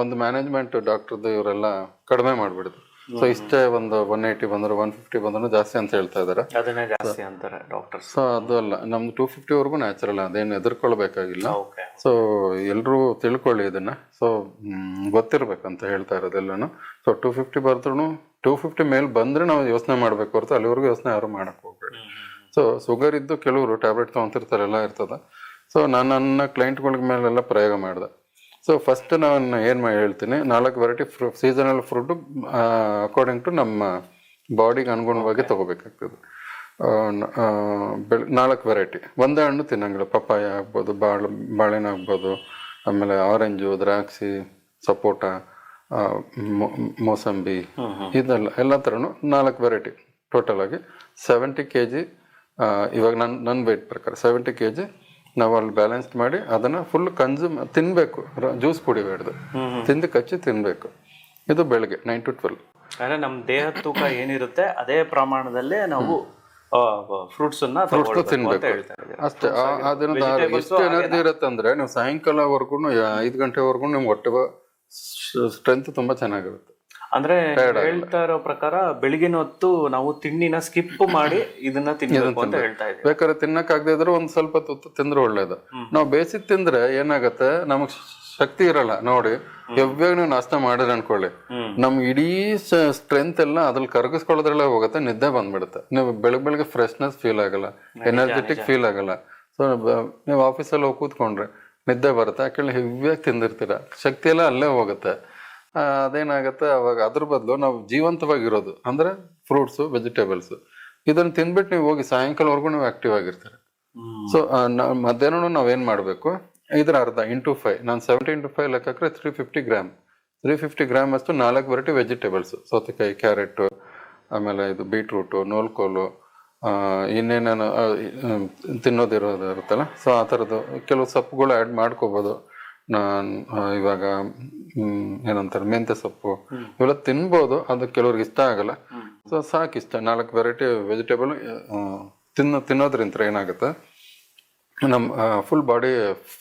ಒಂದು ಮ್ಯಾನೇಜ್ಮೆಂಟ್ ಡಾಕ್ಟರ್ದು ಇವರೆಲ್ಲ ಕಡಿಮೆ ಮಾಡ್ಬಿಡುದು. ಸೊ ಇಷ್ಟೇ ಒಂದು 180 ಬಂದ್ರು 150 ಬಂದ್ರು ಜಾಸ್ತಿ ಅಂತ ಹೇಳ್ತಾ ಇದಾರೆ. ಸೊ ಅದು ಅಲ್ಲ, ನಮ್ದು 250 ವರೆಗೂ ನ್ಯಾಚುರಲ್, ಅದೇನು ಎದುರ್ಕೊಳ್ಬೇಕಾಗಿಲ್ಲ. ಸೊ ಎಲ್ರೂ ತಿಳ್ಕೊಳ್ಳಿ ಇದನ್ನ. ಸೊ ಗೊತ್ತಿರ್ಬೇಕಂತ ಹೇಳ್ತಾ ಇರೋದೆಲ್ಲನು. ಸೊ 250 ಬರ್ದ್ರು 250 ಮೇಲೆ ಬಂದ್ರೆ ನಾವು ಯೋಚನೆ ಮಾಡ್ಬೇಕು ಹೊರತು ಅಲ್ಲಿವರೆಗೂ ಯೋಚನೆ ಯಾರು ಮಾಡಕ್ ಹೋಗ್ಬೇಡಿ. ಸೊ ಶುಗರ್ ಇದ್ದು ಕೆಲವರು ಟ್ಯಾಬ್ಲೆಟ್ ತಗೊಂತಿರ್ತಾರೆ, ಎಲ್ಲ ಇರ್ತದ. ಸೊ ನಾನು ನನ್ನ ಕ್ಲೈಂಟ್ಗಳ ಮೇಲೆಲ್ಲ ಪ್ರಯೋಗ ಮಾಡಿದೆ. ಸೊ ಫಸ್ಟ್ ನಾನು ಏನು ಹೇಳ್ತೀನಿ, 4 variety seasonal fruit according to ನಮ್ಮ ಬಾಡಿಗೆ ಅನುಗುಣವಾಗಿ ತಗೋಬೇಕಾಗ್ತದೆ. 4 ವೆರೈಟಿ. ಒಂದೇ ಹಣ್ಣು ತಿನ್ನಂಗಿಲ್ಲ. ಪಪ್ಪಾಯ ಆಗ್ಬೋದು, ಬಾಳೆಹಣ್ಣು ಆಗ್ಬೋದು, ಆಮೇಲೆ ಆರೆಂಜು, ದ್ರಾಕ್ಷಿ, ಸಪೋಟ, ಮೋಸಂಬಿ, ಇದೆಲ್ಲ ಎಲ್ಲ ಥರನೂ 4 ವೆರೈಟಿ. ಟೋಟಲ್ ಆಗಿ 70 kg. ಇವಾಗ ನನ್ನ ವೆಯ್ಟ್ ಪ್ರಕಾರ 70 kg ನಾವು ಅಲ್ಲಿ ಬ್ಯಾಲೆನ್ಸ್ ಮಾಡಿ ಅದನ್ನ ಫುಲ್ ಕನ್ಸ್ಯೂಮ್ ತಿನ್ಬೇಕು. ಜ್ಯೂಸ್ ಕುಡಿಬೇಡ್ದು, ತಿಂದು ಕಚ್ಚಿ ತಿನ್ಬೇಕು. ಇದು ಬೆಳಗ್ಗೆ 9 to 12. ಅಂದ್ರೆ ನಮ್ಮ ದೇಹದ ತೂಕ ಏನಿರುತ್ತೆ ಅದೇ ಪ್ರಮಾಣದಲ್ಲೇ ನಾವು ಫ್ರೂಟ್ಸ್ ತಿನ್ಬೇಕು ಅಷ್ಟೇ. ಅದರಿಂದ ಎಷ್ಟು ಎನರ್ಜಿ ಇರುತ್ತೆ ಅಂದ್ರೆ ನೀವು ಸಾಯಂಕಾಲವರೆಗೂ 5 ಗಂಟೆವರೆಗೂ ನಿಮ್ಗೆ ಹೊಟ್ಟೆ ಸ್ಟ್ರೆಂತ್ ತುಂಬಾ ಚೆನ್ನಾಗಿರುತ್ತೆ. ಅಂದ್ರೆ ಹೇಳ್ತಾ ಇರೋ ಪ್ರಕಾರ ಬೆಳಗಿನ ಹೊತ್ತು ನಾವು ತಿಂಡಿನ ಸ್ಕಿಪ್ ಮಾಡಿ ಇದನ್ನ ತಿನ್ನಬೇಕು ಅಂತ ಹೇಳ್ತಾ ಇದ್ದೀವಿ. ಬೇಕಾದ್ರೆ ತಿನ್ನಕ್ ಆಗದೆ ಇದ್ರೆ ಒಂದ್ ಸ್ವಲ್ಪ ತುತ್ತು ತಿಂದ್ರೆ ಒಳ್ಳೇದು. ನಾವು ಬೇಸಿಕ್ ತಿಂದ್ರೆ ಏನಾಗತ್ತೆ, ನಮಗ್ ಶಕ್ತಿ ಇರಲ್ಲ. ನೋಡಿ, ಯಾವಾಗ ನೀವು ನಾಷ್ಟ ಮಾಡಿದ್ರೆ ಅನ್ಕೊಳ್ಳಿ, ನಮ್ ಇಡೀ ಸ್ಟ್ರೆಂತ್ ಎಲ್ಲ ಅದ್ರಲ್ಲಿ ಕರಗಿಸ್ಕೊಳ್ಳೋದ್ರಲ್ಲೇ ಹೋಗುತ್ತೆ, ನಿದ್ದೆ ಬಂದ್ಬಿಡುತ್ತೆ. ನೀವು ಬೆಳಗ್ಗೆ ಫ್ರೆಶ್ನೆಸ್ ಫೀಲ್ ಆಗಲ್ಲ, ಎನರ್ಜೆಟಿಕ್ ಫೀಲ್ ಆಗಲ್ಲ. ಸೊ ನೀವು ಆಫೀಸಲ್ಲಿ ಹೋಗಿ ಕೂತ್ಕೊಂಡ್ರೆ ನಿದ್ದೆ ಬರುತ್ತೆ, ಯಾಕೆ ಹೆವಿಯಾಗಿ ತಿಂದಿರ್ತೀರ, ಶಕ್ತಿ ಎಲ್ಲ ಅಲ್ಲೇ ಹೋಗುತ್ತೆ. ಅದೇನಾಗತ್ತೆ, ಅವಾಗ ಅದ್ರ ಬದಲು ನಾವು ಜೀವಂತವಾಗಿರೋದು ಅಂದ್ರೆ ಫ್ರೂಟ್ಸು, ವೆಜಿಟೇಬಲ್ಸ್. ಇದನ್ನು ತಿಂದ್ಬಿಟ್ಟು ನೀವು ಹೋಗಿ ಸಾಯಂಕಾಲವರೆಗೂ ನೀವು ಆಕ್ಟಿವ್ ಆಗಿರ್ತಾರೆ. ಸೊ ಮಧ್ಯಾಹ್ನ ನಾವೇನು ಮಾಡಬೇಕು, ಇದರ ಅರ್ಧ ಇಂಟು 5, ನಾನು 70 into 5 ಲೆಕ್ಕ ಹಾಕಿದ್ರೆ 350 ಗ್ರಾಮ್ ಅಷ್ಟು 4 ವೆರೈಟಿ ವೆಜಿಟೇಬಲ್ಸ್, ಸೌತೆಕಾಯಿ, ಕ್ಯಾರೆಟು, ಆಮೇಲೆ ಇದು ಬೀಟ್ರೂಟು, ನೋಲ್ಕೋಲು, ಇನ್ನೇನೇನು ತಿನ್ನೋದಿರೋದು ಇರುತ್ತಲ್ಲ, ಸೊ ಆ ಥರದ್ದು ಕೆಲವು ಸೊಪ್ಪುಗಳು ಆ್ಯಡ್ ಮಾಡ್ಕೋಬೋದು. ನಾನು ಇವಾಗ ಏನಂತಾರೆ ಮೆಂತ್ಯ ಸೊಪ್ಪು ಇವೆಲ್ಲ ತಿನ್ಬೋದು, ಅದು ಕೆಲವ್ರಿಗೆ ಇಷ್ಟ ಆಗಲ್ಲ. ಸೊ ಸಾಕಿಷ್ಟ 4 ವೆರೈಟಿ ವೆಜಿಟೇಬಲ್ ತಿನ್ನೋದ್ರಿಂದ ಏನಾಗುತ್ತೆ, ನಮ್ಮ ಫುಲ್ ಬಾಡಿ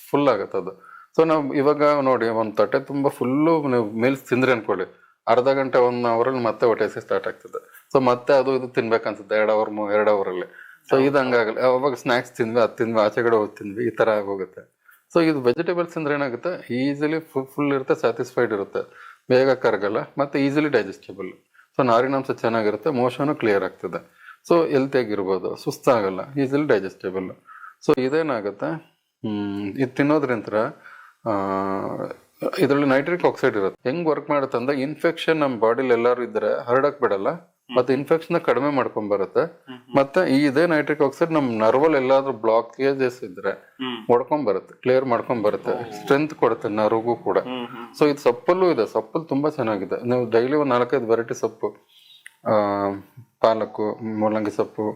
ಫುಲ್ ಆಗುತ್ತೆ ಅದು. ಸೊ ನಾವು ಇವಾಗ ನೋಡಿ ಒಂದು ತಟ್ಟೆ ತುಂಬ ಫುಲ್ಲು ನೀವು ಮೀಲ್ಸ್ ತಿಂದ್ರಿ ಅನ್ಕೊಳ್ಳಿ, ಅರ್ಧ ಗಂಟೆ 1 ಅವರಲ್ಲಿ ಮತ್ತೆ ಹೊಟ್ಟೆ ಹಸಿ ಸ್ಟಾರ್ಟ್ ಆಗ್ತದೆ. ಸೊ ಮತ್ತೆ ಅದು ಇದು ತಿನ್ಬೇಕನ್ಸುತ್ತೆ 2 ಅವರಲ್ಲಿ. ಸೊ ಇದು ಹಂಗಾಗಲ್ಲ, ಅವಾಗ ಸ್ನ್ಯಾಕ್ಸ್ ತಿಂದ್ವಿ, ಅದು ತಿಂದ್ವಿ, ಆಚೆಗಡೆ ಹೋಗಿ ತಿಂದ್ವಿ, ಈ ಥರ ಆಗೋಗುತ್ತೆ. ಸೊ ಇದು ವೆಜಿಟೇಬಲ್ಸ್ ಅಂದ್ರೆ ಏನಾಗುತ್ತೆ, ಈಸಿಲಿ ಫುಲ್ ಇರುತ್ತೆ, ಸ್ಯಾಟಿಸ್ಫೈಡ್ ಇರುತ್ತೆ, ಬೇಗ ಕರಗಲ್ಲ, ಮತ್ತು ಈಸಿಲಿ ಡೈಜೆಸ್ಟೇಬಲ್. ಸೊ ನಾರಿನಾಂಶ ಚೆನ್ನಾಗಿರುತ್ತೆ, ಮೋಷನು ಕ್ಲಿಯರ್ ಆಗ್ತದೆ, ಸೊ ಹೆಲ್ತಿಯಾಗಿರ್ಬೋದು, ಸುಸ್ತಾಗಲ್ಲ, ಈಸಿಲಿ ಡೈಜೆಸ್ಟೇಬಲ್. ಸೊ ಇದೇನಾಗುತ್ತೆ, ಇದು ತಿನ್ನೋದ್ರಿಂತ ಇದರಲ್ಲಿ ನೈಟ್ರಿಕ್ ಆಕ್ಸೈಡ್ ಇರುತ್ತೆ. ಹೆಂಗ್ ವರ್ಕ್ ಮಾಡುತ್ತೆ ಅಂದ್ರೆ, ಇನ್ಫೆಕ್ಷನ್ ನಮ್ಮ ಬಾಡಿಲಿ ಎಲ್ಲರೂ ಇದ್ರೆ ಹರಡಕ್ ಬಿಡಲ್ಲ, ಮತ್ತೆ ಇನ್ಫೆಕ್ಷನ್ ಕಡಿಮೆ ಮಾಡ್ಕೊಂಡ್ ಬರುತ್ತೆ. ಮತ್ತೆ ಇದೇ ನೈಟ್ರಿಕ್ ಆಕ್ಸೈಡ್ ನಮ್ ನರ್ವಲ್ ಎಲ್ಲಾದ್ರೂ ಬ್ಲಾಕೇಜಸ್ ಇದ್ರೆ ಹೊಡ್ಕೊಂಡ್ ಬರುತ್ತೆ, ಕ್ಲಿಯರ್ ಮಾಡ್ಕೊಂಡ್ ಬರುತ್ತೆ, ಸ್ಟ್ರೆಂತ್ ಕೊಡುತ್ತೆ ನರ್ವ್ಗೂ ಕೂಡ. ಸೊ ಇದು ಸೊಪ್ಪಲ್ಲೂ ಇದೆ, ಸೊಪ್ಪಲ್ಲಿ ತುಂಬಾ ಚೆನ್ನಾಗಿದೆ. ನೀವು ಡೈಲಿ ಒಂದು 4-5 ವೆರೈಟಿ ಸೊಪ್ಪು, ಪಾಲಕ್ಕು, ಮೂಲಂಗಿ ಸೊಪ್ಪು,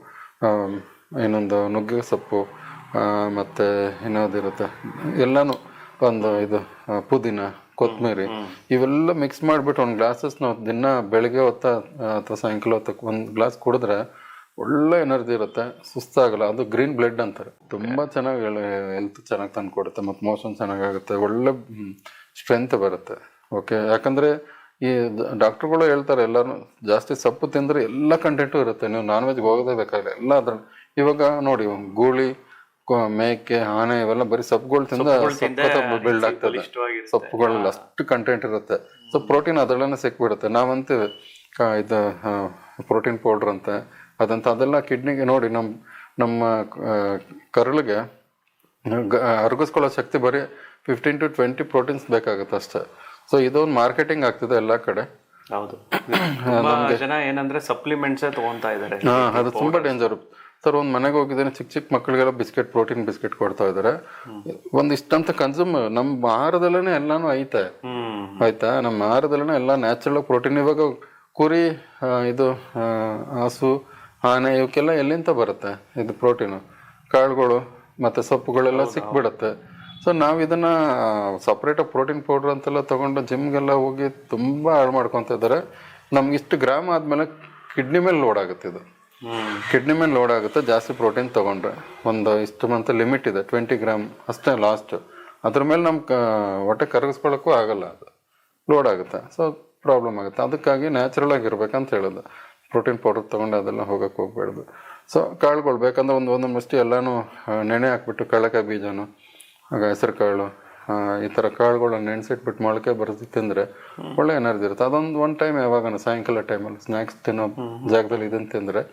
ಇನ್ನೊಂದು ನುಗ್ಗೆ ಸೊಪ್ಪು, ಮತ್ತೆ ಇನ್ನೋದಿರುತ್ತೆ ಎಲ್ಲಾನು, ಒಂದು ಇದು ಪುದೀನ, ಕೊತ್ತಂಬರಿ, ಇವೆಲ್ಲ ಮಿಕ್ಸ್ ಮಾಡಿಬಿಟ್ಟು ಒಂದು ಗ್ಲಾಸಸ್ ನಾವು ದಿನ ಬೆಳಗ್ಗೆ ಹೊತ್ತ ಅಥವಾ ಸಾಯಂಕಾಲ ಹೊತ್ತಕ್ಕೆ 1 ಗ್ಲಾಸ್ ಕುಡಿದ್ರೆ ಒಳ್ಳೆ ಎನರ್ಜಿ ಇರುತ್ತೆ, ಸುಸ್ತಾಗಲ್ಲ. ಅದು ಗ್ರೀನ್ ಬ್ಲಡ್ ಅಂತಾರೆ, ತುಂಬ ಚೆನ್ನಾಗಿ ಹೆಲ್ತ್ ಚೆನ್ನಾಗಿ ತಂದು ಕೊಡುತ್ತೆ, ಮತ್ತು ಮೋಷನ್ ಚೆನ್ನಾಗಾಗುತ್ತೆ, ಒಳ್ಳೆ ಸ್ಟ್ರೆಂತ್ ಬರುತ್ತೆ. ಓಕೆ, ಯಾಕಂದರೆ ಈ ಡಾಕ್ಟ್ರುಗಳು ಹೇಳ್ತಾರೆ ಎಲ್ಲರೂ ಜಾಸ್ತಿ ಸೊಪ್ಪು ತಿಂದರೆ ಎಲ್ಲ ಕಂಟೆಂಟು ಇರುತ್ತೆ, ನೀವು ನಾನ್ ವೆಜ್ಗೆ ಹೋಗೋದೇ ಬೇಕಾಗಿಲ್ಲ ಎಲ್ಲ ಅದ್ರಲ್ಲಿ. ಇವಾಗ ನೋಡಿ ಗೂಳಿ, ಮೇಕೆ, ಆನೆ ಇವೆಲ್ಲ ಬರೀ ಸೊಪ್ಪುಗಳು ತಿಂದ ಬಿಲ್ಡ್ ಆಗ್ತದೆ, ಸೊಪ್ಪುಗಳಲ್ಲಿ ಅಷ್ಟು ಕಂಟೆಂಟ್ ಇರುತ್ತೆ. ಸೊ ಪ್ರೋಟೀನ್ ಅದರಲ್ಲೇ ಸಿಕ್ಬಿಡುತ್ತೆ. ನಾವಂತೀವಿ ಇದು ಪ್ರೋಟೀನ್ ಪೌಡ್ರ್ ಅಂತ ಅದಂತ, ಅದೆಲ್ಲ ಕಿಡ್ನಿಗೆ ನೋಡಿ ನಮ್ಮ ಕರುಳಿಗೆ ಅರಗಿಸ್ಕೊಳ್ಳೋ ಶಕ್ತಿ ಬರೀ 15 to 20 ಪ್ರೋಟೀನ್ಸ್ ಬೇಕಾಗುತ್ತೆ ಅಷ್ಟೇ. ಸೊ ಇದೊಂದು ಮಾರ್ಕೆಟಿಂಗ್ ಆಗ್ತಿದೆ ಎಲ್ಲ ಕಡೆ. ಹೌದು, ಜನ ಏನಂದ್ರೆ ಸಪ್ಲಿಮೆಂಟ್ಸೇ ತಗೊಂತಾ ಇದ್ದಾರೆ. ಅದು ತುಂಬಾ ಡೇಂಜರ್ ಸರ್. ಒಂದು ಮನೆಗೆ ಹೋಗಿದ್ದೇನೆ, ಚಿಕ್ಕ ಮಕ್ಕಳಿಗೆಲ್ಲ ಬಿಸ್ಕೆಟ್, ಪ್ರೋಟೀನ್ ಬಿಸ್ಕೆಟ್ ಕೊಡ್ತಾ ಇದಾರೆ. ಒಂದಿಷ್ಟಂತ ಕನ್ಸ್ಯೂಮ್ ನಮ್ಮ ಆಹಾರದಲ್ಲೇ ಎಲ್ಲಾನು ಐತೆ, ಆಯ್ತಾ, ನಮ್ಮ ಆಹಾರದಲ್ಲೇ ಎಲ್ಲ ನ್ಯಾಚುರಲ್ ಪ್ರೋಟೀನ್. ಇವಾಗ ಕುರಿ, ಇದು ಹಸು, ಆನೆ ಇವಕ್ಕೆಲ್ಲ ಎಲ್ಲಿಂದ ಬರುತ್ತೆ ಇದು ಪ್ರೋಟೀನು? ಕಾಳುಗಳು ಮತ್ತೆ ಸೊಪ್ಪುಗಳೆಲ್ಲ ಸಿಕ್ಬಿಡತ್ತೆ. ಸೊ ನಾವು ಇದನ್ನ ಸಪ್ರೇಟಾಗಿ ಪ್ರೋಟೀನ್ ಪೌಡ್ರ್ ಅಂತೆಲ್ಲ ತಗೊಂಡು ಜಿಮ್ಗೆಲ್ಲ ಹೋಗಿ ತುಂಬ ಹಾಳು ಮಾಡ್ಕೊತ ಇದ್ದಾರೆ. ನಮ್ಗೆ ಇಷ್ಟು ಗ್ರಾಮ್ ಆದಮೇಲೆ ಕಿಡ್ನಿ ಮೇಲೆ ಲೋಡ್ ಆಗುತ್ತೆ, ಇದು ಕಿಡ್ನಿ ಮೇಲೆ ಲೋಡ್ ಆಗುತ್ತೆ ಜಾಸ್ತಿ ಪ್ರೋಟೀನ್ ತೊಗೊಂಡ್ರೆ. ಒಂದು ಇಷ್ಟು ಮಂತ್ ಲಿಮಿಟ್ ಇದೆ, 20 ಗ್ರಾಮ್ ಅಷ್ಟೇ ಲಾಸ್ಟ್. ಅದ್ರ ಮೇಲೆ ನಮ್ಮ ಹೊಟ್ಟೆ ಕರಗಿಸ್ಕೊಳ್ಳೋಕ್ಕೂ ಆಗಲ್ಲ, ಅದು ಲೋಡ್ ಆಗುತ್ತೆ. ಸೊ ಪ್ರಾಬ್ಲಮ್ ಆಗುತ್ತೆ. ಅದಕ್ಕಾಗಿ ನ್ಯಾಚುರಲ್ ಆಗಿರ್ಬೇಕಂತ ಹೇಳೋದು. ಪ್ರೋಟೀನ್ ಪೌಡರ್ ತೊಗೊಂಡು ಅದೆಲ್ಲ ಹೋಗೋಕ್ಕೆ ಹೋಗ್ಬೇಡ್ದು. ಸೊ ಕಾಳುಗಳು ಬೇಕಂದ್ರೆ ಒಂದು ಮುಷ್ಟಿ ಎಲ್ಲನೂ ನೆನೆ ಹಾಕ್ಬಿಟ್ಟು, ಕಡಲೆಕಾಯಿ ಬೀಜನು, ಆಗ ಹೆಸರು ಕಾಳು, ಈ ಥರ ಕಾಳುಗಳನ್ನ ನೆನೆಸಿಟ್ಬಿಟ್ಟು ಮೊಳಕೆ ಬರೆದು ತಿಂದರೆ ಒಳ್ಳೆ ಎನರ್ಜಿ ಇರುತ್ತೆ. ಅದೊಂದು 1 ಟೈಮ್ ಯಾವಾಗ ಸಾಯಂಕಾಲ ಟೈಮಲ್ಲಿ ಸ್ನ್ಯಾಕ್ಸ್ ತಿನ್ನೋ ಜಾಗದಲ್ಲಿ ಇದನ್ನು ತಿಂದರೆ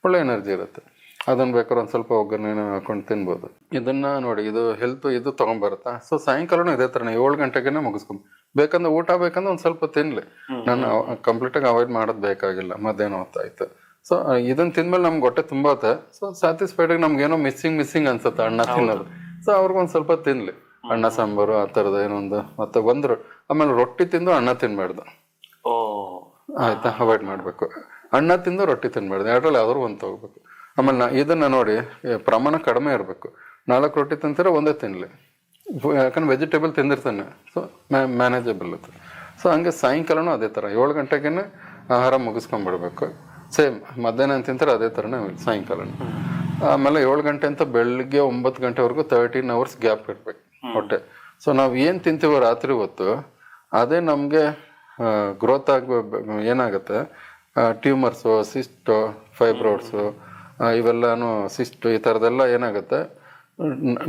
ಒಳ್ಳೆ ಎನರ್ಜಿ ಇರುತ್ತೆ. ಅದನ್ನು ಬೇಕಾದ್ರೆ ಒಂದು ಸ್ವಲ್ಪ ಒಗ್ಗರಣೆ ಹಾಕೊಂಡು ತಿನ್ಬೋದು. ಇದನ್ನು ನೋಡಿ, ಇದು ಹೆಲ್ತ್ ಇದು ತೊಗೊಂಬರುತ್ತಾ. ಸೊ ಸಾಯಂಕಾಲನೂ ಇದೇ ಥರನೇ 7 ಗಂಟೆಗೆ ಮುಗಿಸ್ಕೊಂಡು, ಬೇಕಂದ್ರೆ ಊಟ ಬೇಕಂದ್ರೆ ಒಂದು ಸ್ವಲ್ಪ ತಿನ್ನಲಿ. ನಾನು ಕಂಪ್ಲೀಟಾಗಿ ಅವಾಯ್ಡ್ ಮಾಡೋದು ಬೇಕಾಗಿಲ್ಲ, ಮಧ್ಯಾಹ್ನ ಹೊತ್ತಾಯ್ತು. ಸೊ ಇದನ್ನು ತಿಂದ್ಮೇಲೆ ನಮ್ಗೆ ಹೊಟ್ಟೆ ತುಂಬತ್ತೆ. ಸೊ ಸ್ಯಾಟಿಸ್ಫೈಡಾಗಿ ನಮ್ಗೇನೋ ಮಿಸ್ಸಿಂಗ್ ಅನ್ಸುತ್ತೆ ಅನ್ನ ತಿನ್ನೋದು. ಸೊ ಅವ್ರಿಗೊಂದು ಸ್ವಲ್ಪ ತಿನ್ನಲಿ, ಅನ್ನ ಸಾಂಬಾರು ಆ ಥರದ್ದು ಏನೊಂದು, ಮತ್ತೆ ಆಮೇಲೆ ರೊಟ್ಟಿ ತಿಂದು ಅನ್ನ ತಿನ್ಬಾರ್ದು, ಆಯ್ತಾ, ಅವಾಯ್ಡ್ ಮಾಡಬೇಕು. ಅನ್ನ ತಿಂದು ರೊಟ್ಟಿ ತಿನ್ಬಾರ್ದು, ಎರಡರಲ್ಲಿ ಯಾವ್ದಾದ್ರು ಒಂದು ತಗೋಬೇಕು. ಆಮೇಲೆ ಇದನ್ನ ನೋಡಿ, ಪ್ರಮಾಣ ಕಡಿಮೆ ಇರಬೇಕು. 4 ರೊಟ್ಟಿ ತಿಂತಾರೆ, ಒಂದೇ ತಿನ್ನಲಿ, ಯಾಕಂದ್ರೆ ವೆಜಿಟೇಬಲ್ ತಿಂದಿರ್ತಾನೆ. ಸೊ ಮ್ಯಾನೇಜಬಲ್ ಅದು. ಸೊ ಹಂಗೆ ಸಾಯಂಕಾಲನೂ ಅದೇ ಥರ 7 ಗಂಟೆಗೆ ಆಹಾರ ಮುಗಿಸ್ಕೊಂಡ್ಬಿಡ್ಬೇಕು. ಸೇಮ್ ಮಧ್ಯಾಹ್ನ ಏನು ತಿಂತಾರೆ ಅದೇ ಥರನೇ ಸಾಯಂಕಾಲನೂ. ಆಮೇಲೆ 7 ಗಂಟೆ ಅಂತ ಬೆಳಿಗ್ಗೆ 9 ಗಂಟೆವರೆಗೂ 13 hours ಗ್ಯಾಪ್ ಇರಬೇಕು ಹೊಟ್ಟೆ. ಸೊ ನಾವು ಏನು ತಿಂತೀವೋ ರಾತ್ರಿ ಹೊತ್ತು ಅದೇ ನಮಗೆ ಗ್ರೋತ್ ಏನಾಗುತ್ತೆ, ಟ್ಯೂಮರ್ಸು, ಸಿಸ್ಟು, ಫೈಬ್ರಾಯ್ಡ್ಸು, ಇವೆಲ್ಲನೂ ಸಿಸ್ಟು, ಈ ಥರದ್ದೆಲ್ಲ ಏನಾಗುತ್ತೆ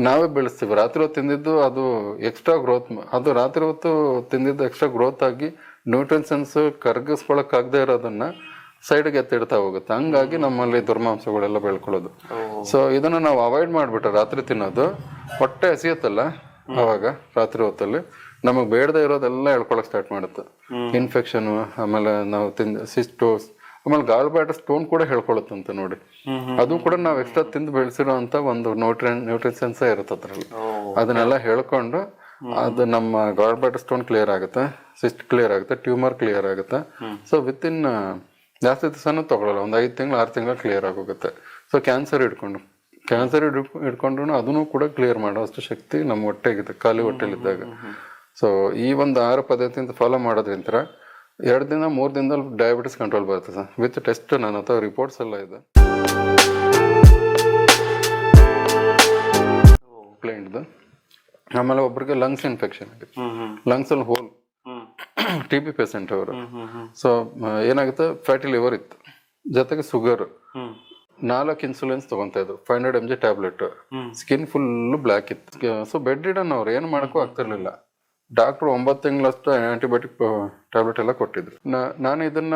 ನಾವೇ ಬೆಳೆಸ್ತೀವಿ. ರಾತ್ರಿ ಹೊತ್ತು ತಿಂದಿದ್ದು ಅದು ಎಕ್ಸ್ಟ್ರಾ ಗ್ರೋತ್, ಅದು ರಾತ್ರಿ ಹೊತ್ತು ತಿಂದಿದ್ದು ಎಕ್ಸ್ಟ್ರಾ ಗ್ರೋತ್ ಆಗಿ ನ್ಯೂಟ್ರಿಷನ್ಸು ಕರಗಿಸ್ಕೊಳಕ್ಕಾಗದೇ ಇರೋದನ್ನು ಸೈಡ್ಗೆ ಎತ್ತಿಡ್ತಾ ಹೋಗುತ್ತೆ. ಹಂಗಾಗಿ ನಮ್ಮಲ್ಲಿ ದುರ್ಮಾಂಸಗಳೆಲ್ಲ ಬೆಳ್ಕೊಳ್ಳೋದು. ಸೊ ಇದನ್ನು ನಾವು ಅವಾಯ್ಡ್ ಮಾಡಿಬಿಟ್ರೆ ರಾತ್ರಿ ತಿನ್ನೋದು, ಹೊಟ್ಟೆ ಹಸಿಯುತ್ತಲ್ಲ ಅವಾಗ ರಾತ್ರಿ ಹೊತ್ತಲ್ಲಿ ನಮಗೆ ಬೇಡದೇ ಇರೋದೆಲ್ಲ ಹೇಳ್ಕೊಳಕ್ ಸ್ಟಾರ್ಟ್ ಮಾಡುತ್ತೆ. ಇನ್ಫೆಕ್ಷನು, ಆಮೇಲೆ ನಾವು ಸಿಸ್ಟು, ಆಮೇಲೆ ಗಾಲ್ ಬ್ಯಾಡರ್ ಸ್ಟೋನ್ ಕೂಡ ಹೇಳ್ಕೊಳುತ್ತಂತೆ ನೋಡಿ. ಅದು ಕೂಡ ನಾವು ಎಕ್ಸ್ಟ್ರಾ ತಿಂದು ಬೆಳೆಸಿರೋ ಅಂತ ಒಂದು ನ್ಯೂಟ್ರಿಷನ್ಸ್ ಇರುತ್ತೆ ಅದ್ರಲ್ಲಿ. ಅದನ್ನೆಲ್ಲ ಹೇಳ್ಕೊಂಡು ಅದು ನಮ್ಮ ಗಾಲ್ ಬ್ಯಾಡರ್ ಸ್ಟೋನ್ ಕ್ಲಿಯರ್ ಆಗುತ್ತೆ, ಸಿಸ್ಟ್ ಕ್ಲಿಯರ್ ಆಗುತ್ತೆ, ಟ್ಯೂಮರ್ ಕ್ಲಿಯರ್ ಆಗುತ್ತೆ. ಸೊ ವಿತಿನ್ ಜಾಸ್ತಿ ದಿವಸನೂ ತಗೊಳ್ಳಲ್ಲ, ಒಂದು 5 ತಿಂಗಳು 6 ತಿಂಗಳು ಕ್ಲಿಯರ್ ಆಗೋಗುತ್ತೆ. ಸೊ ಕ್ಯಾನ್ಸರ್ ಹಿಡ್ಕೊಂಡ್ರು ಅದನ್ನು ಕೂಡ ಕ್ಲಿಯರ್ ಮಾಡೋಷ್ಟು ಶಕ್ತಿ ನಮ್ಮ ಹೊಟ್ಟೆಗಿದೆ, ಖಾಲಿ ಹೊಟ್ಟೆಲಿದ್ದಾಗ. ಸೊ ಈ ಒಂದು ಆಹಾರ ಪದ್ಧತಿಯಿಂದ ಫಾಲೋ ಮಾಡೋದ್ರಿಂದ 2 ದಿನ 3 ದಿನದಲ್ಲಿ ಡಯಾಬಿಟಿಸ್ ಕಂಟ್ರೋಲ್ ಬರುತ್ತೆ ಸರ್, ವಿತ್ ಟೆಸ್ಟ್ ನನ್ನ ಹತ್ರ ರಿಪೋರ್ಟ್ಸ್ ಎಲ್ಲ ಇದೆ. ಪ್ಲೇಂಟ್ದು. ಆಮೇಲೆ ಒಬ್ರಿಗೆ ಲಂಗ್ಸ್ ಇನ್ಫೆಕ್ಷನ್ ಆಗಿತ್ತು, ಲಂಗ್ಸ್ ಅಲ್ಲಿ ಹೋಲ್, TB ಪೇಷಂಟ್ ಅವರು. ಸೊ ಏನಾಗುತ್ತೆ, ಫ್ಯಾಟಿ ಲಿವರ್ ಇತ್ತು, ಜೊತೆಗೆ ಶುಗರ್, 4 ಇನ್ಸುಲಿನ್ಸ್ ತಗೊಂತ ಇದ್ರು, 500 mg tablet, skin full black ಇತ್ತು. ಸೊ ಬೆಡ್ ರಿಡನ್ ಅವ್ರು ಏನು ಮಾಡೋಕ್ಕೂ ಆಗ್ತಿರ್ಲಿಲ್ಲ. ಡಾಕ್ಟ್ರು 9 ತಿಂಗಳಷ್ಟು ಆಂಟಿಬಯೋಟಿಕ್ ಟ್ಯಾಬ್ಲೆಟ್ ಎಲ್ಲ ಕೊಟ್ಟಿದ್ರು. ನಾನು ಇದನ್ನ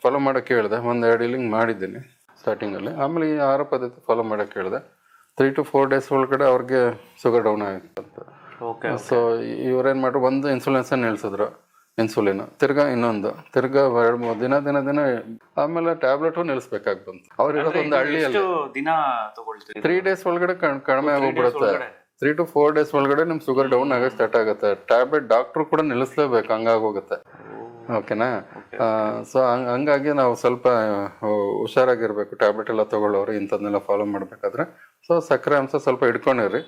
ಫಾಲೋ ಮಾಡೋಕೆ ಹೇಳಿದೆ, 1-2 ಇಲ್ಲಿಂಗ್ ಮಾಡಿದ್ದೀನಿ ಸ್ಟಾರ್ಟಿಂಗಲ್ಲಿ. ಆಮೇಲೆ ಈ ಆಹಾರ ಪದ್ಧತಿ ಫಾಲೋ ಮಾಡೋಕೆ ಹೇಳಿದೆ. 3 to 4 days ಒಳಗಡೆ ಅವ್ರಿಗೆ ಶುಗರ್ ಡೌನ್ ಆಗಿತ್ತಂತ. ಸೊ ಇವ್ರೇನು ಮಾಡ್ರು, ಒಂದು ಇನ್ಸುಲಿನ್ಸ್ ನಿಲ್ಸಿದ್ರು, ಇನ್ಸುಲಿನ್ ತಿರ್ಗಾ ಇನ್ನೊಂದು, ತಿರ್ಗಾ 2-3 ದಿನ ಆಮೇಲೆ ಟ್ಯಾಬ್ಲೆಟು ನಿಲ್ಲಿಸ್ಬೇಕಾಗಿ ಬಂತು. ಅವ್ರು ಇರೋದು ಒಂದು ಹಳ್ಳಿಯಲ್ಲಿ. 3 days ಒಳಗಡೆ ಕಡಿಮೆ ಆಗೋಗ್ಬಿಡುತ್ತೆ. 3 to 4 days ಒಳಗಡೆ ನಿಮ್ ಶುಗರ್ ಡೌನ್ ಆಗಕ್ಕೆ ಸ್ಟಾರ್ಟ್ ಆಗುತ್ತೆ. ಟ್ಯಾಬ್ಲೆಟ್ ಡಾಕ್ಟ್ರು ಕೂಡ ನಿಲ್ಲಿಸ್ಲೇಬೇಕು, ಹಂಗಾಗೋಗುತ್ತೆ. ಓಕೆನಾ? ಸೊ ಹಂಗಾಗಿ ನಾವು ಸ್ವಲ್ಪ ಹುಷಾರಾಗಿರ್ಬೇಕು ಟ್ಯಾಬ್ಲೆಟ್ ಎಲ್ಲ ತಗೊಳ್ಳೋರು, ಇಂಥದ್ನೆಲ್ಲ ಫಾಲೋ ಮಾಡ್ಬೇಕಾದ್ರೆ. ಸೊ ಸಕ್ಕರೆ ಅಂಶ ಸ್ವಲ್ಪ ಇಟ್ಕೊಂಡಿರಿ.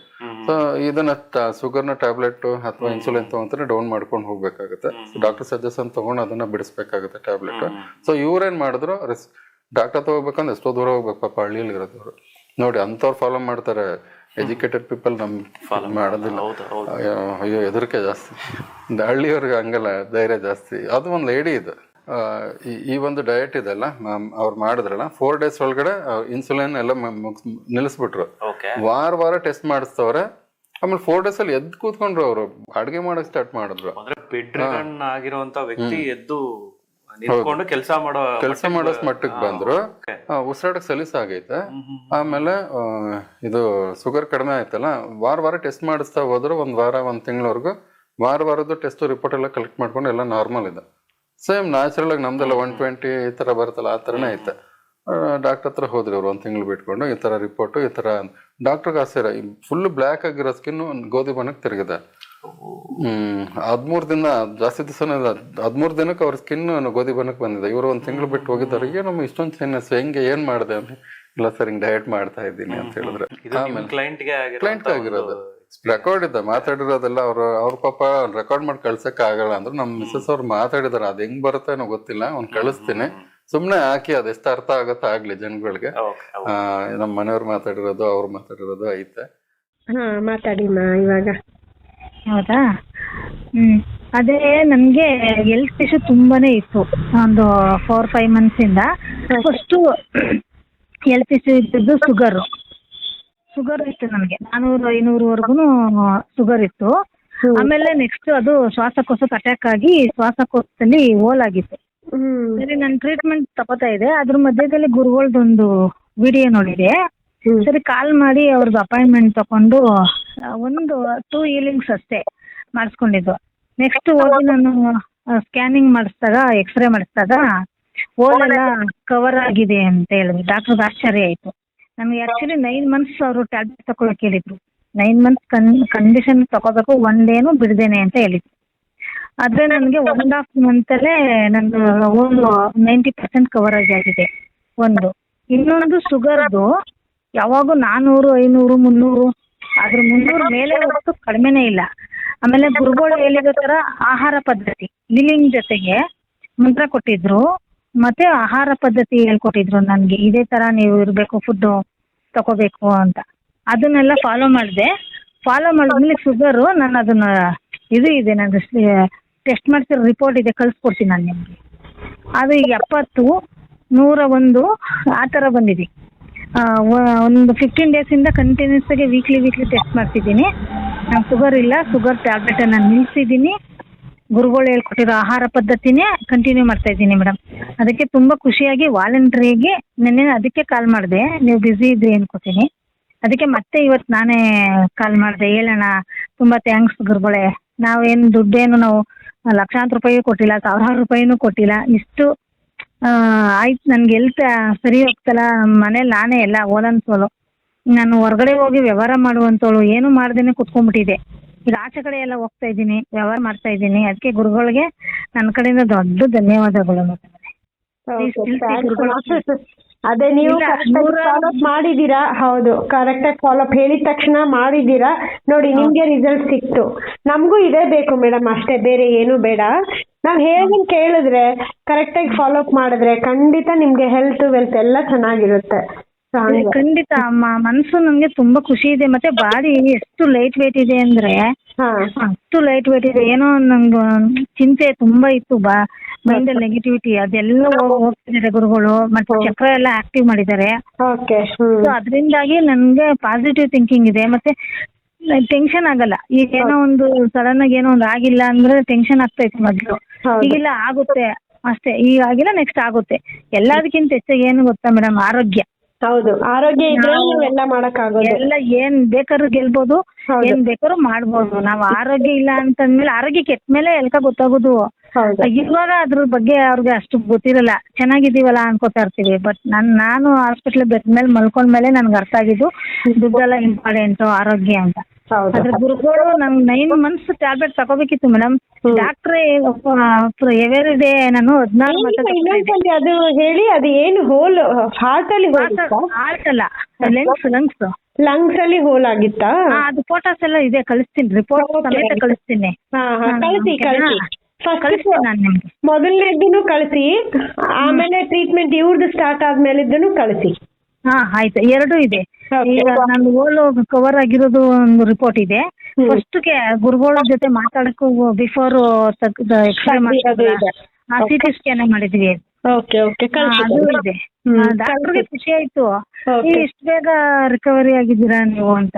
ಸೊ ಇದನ್ನ ಶುಗರ್ನ ಟ್ಯಾಬ್ಲೆಟ್ ಅಥವಾ ಇನ್ಸುಲಿನ್ ತಗೊಂತಾರೆ ಡೌನ್ ಮಾಡ್ಕೊಂಡು ಹೋಗ್ಬೇಕಾಗುತ್ತೆ. ಡಾಕ್ಟರ್ ಸಜೆಷನ್ ತಗೊಂಡು ಅದನ್ನ ಬಿಡಿಸ್ಬೇಕಾಗುತ್ತೆ ಟ್ಯಾಬ್ಲೆಟ್. ಸೊ ಇವ್ರೇನ್ ಮಾಡಿದ್ರು, ಡಾಕ್ಟರ್ ತಗೋಬೇಕಂದ್ರೆ ಎಷ್ಟೋ ದೂರ ಹೋಗ್ಬೇಕು ಪಾಪ, ಹಳ್ಳಿಯಲ್ಲಿ ಇರೋದವ್ರು ನೋಡಿ, ಅಂಥವ್ರು ಫಾಲೋ ಮಾಡ್ತಾರೆ. ಎಜುಕೇಟೆಡ್ ಪೀಪಲ್ ನಮ್ ಮಾಡೋದಿಲ್ಲ, ಅಯ್ಯೋ ಹೆದರಿಕೆ ಜಾಸ್ತಿ. ಹಳ್ಳಿಯವ್ರಿಗೆ ಹಂಗಲ್ಲ, ಧೈರ್ಯ ಜಾಸ್ತಿ. ಅದು ಒಂದು ಲೇಡಿ ಇದೆ, ಈ ಒಂದು ಡಯಟ್ ಇದೆಲ್ಲ ಅವ್ರು ಮಾಡಿದ್ರಲ್ಲ, 4 days ಒಳಗಡೆ ಇನ್ಸುಲಿನ್ ಎಲ್ಲ ನಿಲ್ಲಿಸ್ಬಿಟ್ರು. ವಾರ ಟೆಸ್ಟ್ ಮಾಡಿಸ್ತವ್ರೆ. ಆಮೇಲೆ 4 days ಅಲ್ಲಿ ಎದ್ದು ಕೂತ್ಕೊಂಡ್ರು, ಅವರು ಅಡ್ಗೆ ಮಾಡಕ್ ಸ್ಟಾರ್ಟ್ ಮಾಡಿದ್ರು. ಆಗಿರುವಂತ ವ್ಯಕ್ತಿ ಎದ್ದು ಕೆಲಸ ಮಾಡೋ ಮಟ್ಟಕ್ಕೆ ಬಂದ್ರು. ಉಸಿರಾಟಕ್ಕೆ ಸಲೀಸಾಗೈತೆ. ಆಮೇಲೆ ಇದು ಶುಗರ್ ಕಡಿಮೆ ಆಯ್ತಲ್ಲ, ವಾರ ಟೆಸ್ಟ್ ಮಾಡಿಸ್ತಾ ಹೋದ್ರು. 1 ವಾರ 1 ತಿಂಗಳವರೆಗೂ ವಾರದ್ದು ಟೆಸ್ಟ್ ರಿಪೋರ್ಟ್ ಎಲ್ಲ ಕಲೆಕ್ಟ್ ಮಾಡ್ಕೊಂಡು ಎಲ್ಲ ನಾರ್ಮಲ್ ಇದೆ. ಸೇಮ್ ನ್ಯಾಚುರಲ್ ಆಗಿ ನಮ್ದೆಲ್ಲ 120 ಈ ತರ ಬರುತ್ತಲ್ಲ, ಆ ತರನೇ ಐತೆ. ಡಾಕ್ಟರ್ ಹತ್ರ ಹೋದ್ರಿ ಅವ್ರು 1 ತಿಂಗಳು ಬಿಟ್ಕೊಂಡು, ಈ ತರ ರಿಪೋರ್ಟ್, ಈ ತರ. ಡಾಕ್ಟರ್ಗೆ ಆಸೆರ ಫುಲ್ ಬ್ಲ್ಯಾಕ್ ಆಗಿರೋ ಸ್ಕಿನ್ ಗೋಧಿ ಬಣ್ಣಕ್ಕೆ ತಿರುಗಿದೆ. 13 ದಿನ, ಜಾಸ್ತಿ ದಿವಸನೇ 13 ದಿನಕ್ಕೆ ಅವ್ರ ಸ್ಕಿನ್ ಗೋಧಿ ಬಣ್ಣಕ್ಕೆ ಬಂದಿದೆ. ಇವರು 1 ತಿಂಗಳು ಬಿಟ್ಟು ಹೋಗಿದ್ದವ್ರಿಗೆ ನಮ್ಗೆ ಇಷ್ಟೊಂದು ಚೇಂಜಸ್ ಹೆಂಗೆ, ಏನ್ ಮಾಡಿದೆ ಅಂತ. ಇಲ್ಲ ಸರ್, ಹಿಂಗ್ ಡಯಟ್ ಮಾಡ್ತಾ ಇದ್ದೀನಿ ಅಂತ ಹೇಳಿದ್ರೆ. ಆಮೇಲೆ ಕ್ಲೈಂಟ್ ಆಗಿರೋದು ರೆಕಾರ್ಡ್ ಇದೆ, ಮಾತಾಡಿರೋದೆಲ್ಲ. ಅವ್ರ ಪಾಪ ರೆಕಾರ್ಡ್ ಮಾಡಿ ಕಳ್ಸಕ್ ಆಗಲ್ಲ ಅಂದ್ರು. ನಮ್ ಮಿಸಸ್ ಅವ್ರು ಮಾತಾಡಿದಾರೆ, ಅದ್ ಹೆಂಗ್ ಬರುತ್ತೆ ಏನೋ ಗೊತ್ತಿಲ್ಲ, ಕಳಿಸ್ತೀನಿ, ಸುಮ್ನೆ ಹಾಕಿ, ಅದೆಷ್ಟು ಅರ್ಥ ಆಗತ್ತ ಆಗ್ಲಿ ಜನಗಳಿಗೆ. ನಮ್ ಮನೆಯವ್ರು ಮಾತಾಡಿರೋದು, ಅವ್ರು ಮಾತಾಡಿರೋದು ಐತೆ. ಮಾತಾಡಿಮ್ಮ ಇವಾಗ. ಹೌದಾ? ಅದೇ ನನ್ಗೆ ಹೆಲ್ತ್ ಇಶ್ಯೂ ತುಂಬಾನೇ ಇತ್ತು ಒಂದು 4-5 months ಇಂದ. ಫಸ್ಟ್ ಹೆಲ್ತ್ ಇಶ್ಯೂ ಇದ್ದದ್ದು ಶುಗರ್ ಇತ್ತು ನನಗೆ, 400-500 ಶುಗರ್ ಇತ್ತು. ಆಮೇಲೆ ನೆಕ್ಸ್ಟ್ ಅದು ಶ್ವಾಸಕೋಶಕ್ಕೆ ಅಟ್ಯಾಕ್ ಆಗಿ ಶ್ವಾಸಕೋಶದಲ್ಲಿ ಹೋಲ್ ಆಗಿತ್ತು. ಸರಿ, ನಾನು ಟ್ರೀಟ್ಮೆಂಟ್ ತಗೋತಾ ಇದೆ. ಅದ್ರ ಮಧ್ಯದಲ್ಲಿ ಗುರುಗಳದೊಂದು ವಿಡಿಯೋ ನೋಡಿದೆ. ಸರಿ, ಕಾಲ್ ಮಾಡಿ ಅವ್ರದ್ದು ಅಪಾಯಿಂಟ್ಮೆಂಟ್ ತಗೊಂಡು 2 healings ಅಷ್ಟೇ ಮಾಡಿಸ್ಕೊಂಡಿದ್ದು. ನೆಕ್ಸ್ಟ್ ಹೋಗಿ ನಾನು ಸ್ಕ್ಯಾನಿಂಗ್ ಮಾಡಿಸಿದಾಗ, ಎಕ್ಸ್ರೇ ಮಾಡಿಸಿದಾಗ ಹೋಲ್ ಎಲ್ಲ ಕವರ್ ಆಗಿದೆ ಅಂತ ಹೇಳಿದ್ರು. ಡಾಕ್ಟರ್ಗೆ ಆಶ್ಚರ್ಯ ಆಯ್ತು. ನಮ್ಗೆ ಆಕ್ಚುಲಿ 9 months ಅವರು ಟ್ಯಾಬ್ಲೆಟ್ ತಗೊಳಕ್ ಹೇಳಿದ್ರು. 9 months ಕಂಡೀಷನ್ ತಗೋಬೇಕು, 1 day ಬಿಡದೇನೆ ಅಂತ ಹೇಳಿದ್ರು. ಆದ್ರೆ ನನಗೆ 1.5 month ಅಲ್ಲೇ ನಂದು ಹೋಲ್ 90% ಕವರೇಜ್ ಆಗಿದೆ. ಇನ್ನೊಂದು ಶುಗರ್ದು ಯಾವಾಗೂ 400-500 300, ಅದ್ರ 300 ಮೇಲೆ ಹೊರತು ಕಡಿಮೆನೇ ಇಲ್ಲ. ಆಮೇಲೆ ಗುರುಗಳು ಹೇಳಿದ ತರ ಆಹಾರ ಪದ್ಧತಿ, ಲಿಲಿಂಗ್ ಜೊತೆಗೆ ಮಂತ್ರ ಕೊಟ್ಟಿದ್ರು, ಮತ್ತೆ ಆಹಾರ ಪದ್ಧತಿ ಹೇಳ್ಕೊಟ್ಟಿದ್ರು ನನ್ಗೆ. ಇದೇ ತರ ನೀವು ಇರ್ಬೇಕು, ಫುಡ್ ತಗೋಬೇಕು ಅಂತ. ಅದನ್ನೆಲ್ಲ ಫಾಲೋ ಮಾಡಿದ್ಮೇಲೆ ಶುಗರು ನಾನು ಅದನ್ನ ಇದೆ ನಂದು ಟೆಸ್ಟ್ ಮಾಡಿಸಿರೋ ರಿಪೋರ್ಟ್ ಇದೆ, ಕಳ್ಸ್ಕೊಡ್ತೀನಿ ನಾನು ನಿಮ್ಗೆ. ಅದು 70, 101 ಆ ತರ ಬಂದಿದೆ. ಒಂದು 15 days ಇಂದ ಕಂಟಿನ್ಯೂಸ್ ಆಗಿ ವೀಕ್ಲಿ ಟೆಸ್ಟ್ ಮಾಡ್ತಿದ್ದೀನಿ. ನಂಗೆ ಶುಗರ್ ಇಲ್ಲ, ಶುಗರ್ ಟ್ಯಾಬ್ಲೆಟ್ ನಾನು ನಿಲ್ಸಿದ್ದೀನಿ. ಗುರುಗಳು ಹೇಳ್ಕೊಟ್ಟಿರೋ ಆಹಾರ ಪದ್ಧತಿನೇ ಕಂಟಿನ್ಯೂ ಮಾಡ್ತಾ ಇದ್ದೀನಿ ಮೇಡಮ್. ಅದಕ್ಕೆ ತುಂಬಾ ಖುಷಿಯಾಗಿ ವಾಲಂಟ್ರಿಗೆ ನೆನ್ನೆ ಅದಕ್ಕೆ ಕಾಲ್ ಮಾಡಿದೆ. ನೀವು ಬ್ಯುಸಿ ಇದ್ರಿ ಅನ್ಕೋತೀನಿ, ಅದಕ್ಕೆ ಮತ್ತೆ ಇವತ್ತು ನಾನೇ ಕಾಲ್ ಮಾಡಿದೆ. ಹೇಳೋಣ, ತುಂಬಾ ಥ್ಯಾಂಕ್ಸ್ ಗುರುಗಳೇ. ನಾವೇನು ದುಡ್ಡೇನು ನಾವು ಲಕ್ಷಾಂತರ ರೂಪಾಯಿ ಕೊಟ್ಟಿಲ್ಲ, 1000 ರೂಪಾಯಿನೂ ಕೊಟ್ಟಿಲ್ಲ. ಇಷ್ಟು ಆಯ್ತು ನನ್ಗೆ ಹೆಲ್ತ್ ಸರಿ ಹೋಗ್ತಲ್ಲ, ಮನೇಲಿ ನಾನೇ ಎಲ್ಲ ಓದನ್ ಸೋಲು, ನಾನು ಹೊರಗಡೆ ಹೋಗಿ ವ್ಯವಹಾರ ಮಾಡುವಂತವಳು, ಏನು ಮಾಡ್ದೇನೆ ಕುತ್ಕೊಂಡ್ಬಿಟ್ಟಿದೆ. ಈಗ ಆಚೆ ಕಡೆ ಎಲ್ಲ ಹೋಗ್ತಾ ಇದ್ದೀನಿ, ವ್ಯವಹಾರ ಮಾಡ್ತಾ ಇದ್ದೀನಿ. ಅದಕ್ಕೆ ಗುರುಗಳಿಗೆ ನನ್ನ ಕಡೆಯಿಂದ ದೊಡ್ಡ ಧನ್ಯವಾದಗಳು. ಅದೇ ನೀವು ಫಾಲೋಅಪ್ ಮಾಡಿದೀರಾ. ಹೌದು, ಕರೆಕ್ಟ್ ಆಗಿ ಫಾಲೋಅಪ್ ಹೇಳಿದ ತಕ್ಷಣ ಮಾಡಿದೀರಾ ನೋಡಿ, ನಿಮ್ಗೆ ರಿಸಲ್ಟ್ ಸಿಕ್ತು. ನಮಗೂ ಇದೇ ಬೇಕು ಮೇಡಮ್, ಅಷ್ಟೇ, ಬೇರೆ ಏನು ಬೇಡ. ನಾವ್ ಹೇಗೆ ಕೇಳಿದ್ರೆ ಕರೆಕ್ಟ್ ಆಗಿ ಫಾಲೋಅಪ್ ಮಾಡಿದ್ರೆ ಖಂಡಿತ ನಿಮ್ಗೆ ಹೆಲ್ತ್ ವೆಲ್ತ್ ಎಲ್ಲ ಚೆನ್ನಾಗಿರುತ್ತೆ. ಖಂಡಿತ ಅಮ್ಮ, ಮನ್ಸು ನನ್ಗೆ ತುಂಬಾ ಖುಷಿ ಇದೆ. ಮತ್ತೆ ಬಾಡಿ ಎಷ್ಟು ಲೈಟ್ ವೇಟ್ ಇದೆ ಅಂದ್ರೆ ಅಷ್ಟು ಲೈಟ್ ವೇಟ್ ಇದೆ. ಏನೋ ನಂಗೆ ಚಿಂತೆ ತುಂಬಾ ಇತ್ತು, ಮೈಂಡ್ ಅಲ್ಲಿ ನೆಗೆಟಿವಿಟಿ ಅದೆಲ್ಲ ಹೋಗ್ತಿದ್ದಾರೆ ಗುರುಗಳು. ಮತ್ತೆ ಚಕ್ರ ಎಲ್ಲ ಆಕ್ಟಿವ್ ಮಾಡಿದ್ದಾರೆ. ಅದರಿಂದಾಗಿ ನನ್ಗೆ ಪಾಸಿಟಿವ್ ಥಿಂಕಿಂಗ್ ಇದೆ. ಮತ್ತೆ ಟೆನ್ಷನ್ ಆಗಲ್ಲ. ಈಗ ಏನೋ ಒಂದು ಸಡನ್ ಆಗಿ ಏನೋ ಒಂದು ಆಗಿಲ್ಲ ಅಂದ್ರೆ ಟೆನ್ಷನ್ ಆಗ್ತಾ ಇತ್ತು ಮೊದ್ಲು. ಈಗಿಲ್ಲ, ಆಗುತ್ತೆ ಅಷ್ಟೇ, ಈಗ ಆಗಿಲ್ಲ ನೆಕ್ಸ್ಟ್ ಆಗುತ್ತೆ. ಎಲ್ಲದಕ್ಕಿಂತ ಹೆಚ್ಚಾಗಿ ಏನು ಗೊತ್ತಾ ಮೇಡಮ್, ಆರೋಗ್ಯ. ಹೌದು, ಆರೋಗ್ಯ ಇದ್ರೆ ಎಲ್ಲ ಮಾಡಕ್ಕಾಗೋದು. ಎಲ್ಲ ಏನ್ ಬೇಕಾದ್ರೂ ಗೆಲ್ಬೋದು, ಏನ್ ಬೇಕಾದ್ರೂ ಮಾಡ್ಬೋದು. ನಾವ್ ಆರೋಗ್ಯ ಇಲ್ಲ ಅಂತಂದ್ಮೇಲೆ, ಆರೋಗ್ಯ ಕೆಟ್ಟ ಮೇಲೆ ಎಲ್ಕ ಗೊತ್ತಾಗೋದು. ಇವಾಗ ಅದ್ರ ಬಗ್ಗೆ ಅವ್ರಿಗೆ ಅಷ್ಟು ಗೊತ್ತಿರಲ್ಲ, ಚೆನ್ನಾಗಿದ್ದೀವಲ್ಲ ಅನ್ಕೋತಾ ಇರ್ತೀವಿ. ಬಟ್ ನಾನು ಹಾಸ್ಪಿಟ್ಲ್ ಬೆಡ್ ಮೇಲೆ ಮಲ್ಕೊಂಡ್ಮೇಲೆ ನನ್ಗೆ ಅರ್ಥ ಆಗಿದ್ದು ದುಡ್ಡೆಲ್ಲ ಇಂಪಾರ್ಟೆಂಟ್, ಆರೋಗ್ಯ ಅಂತ. ಅದ್ರ ಗುರುಗಳು ನಂಗೆ 9 months ಟ್ಯಾಬ್ಲೆಟ್ ತಗೋಬೇಕಿತ್ತು ಮೇಡಮ್. ಡಾಕ್ಟ್ರೇ ಎವರಿ ಡೇ ನಾನು 14 ಅದು ಹೇಳಿ, ಅದು ಏನು ಹೋಲ್ ಹಾರ್ಟ್ ಅಲ್ಲಿ ಹಾರ್ಟ್ ಅಲ್ಲ, ಲಂಗ್ಸ್ ಅಲ್ಲಿ ಹೋಲ್ ಆಗಿತ್ತಾ? ಅದು ಫೋಟೋಸ್ ಎಲ್ಲ ಇದೆ, ಕಳಿಸ್ತೀನಿ, ರಿಪೋರ್ಟ್ ಸಮೇತ ಕಳಿಸ್ತೀನಿ. ಮೊದಲನೇದನ್ನು ಕಳಿಸಿ, ಆಮೇಲೆ ಟ್ರೀಟ್ಮೆಂಟ್ ಇವ್ರದ್ದು ಸ್ಟಾರ್ಟ್ ಆದ್ಮೇಲೆ ಕಳಿಸಿ. ಆಯ್ತು, ಎರಡೂ ಇದೆ. ಈಗ ನಂದು ಓಲು ಕವರ್ ಆಗಿರೋದು ಒಂದು ರಿಪೋರ್ಟ್ ಇದೆ. ಫಸ್ಟ್ಗೆ ಗುರುಗಳ ಜೊತೆ ಮಾತಾಡಕ್ಕೂ ಬಿಫೋರ್ ಎಕ್ಸ್ರೇ ಮಾಡಿರೋದು, CT ಸ್ಕ್ಯಾನ್ ಮಾಡಿದ್ವಿ, ಅದು ಇದೆ. ಡಾಕ್ಟರ್ಗೆ ಖುಷಿ ಆಯ್ತು, ಇಷ್ಟು ಬೇಗ ರಿಕವರಿ ಆಗಿದ್ದೀರಾ ನೀವು ಅಂತ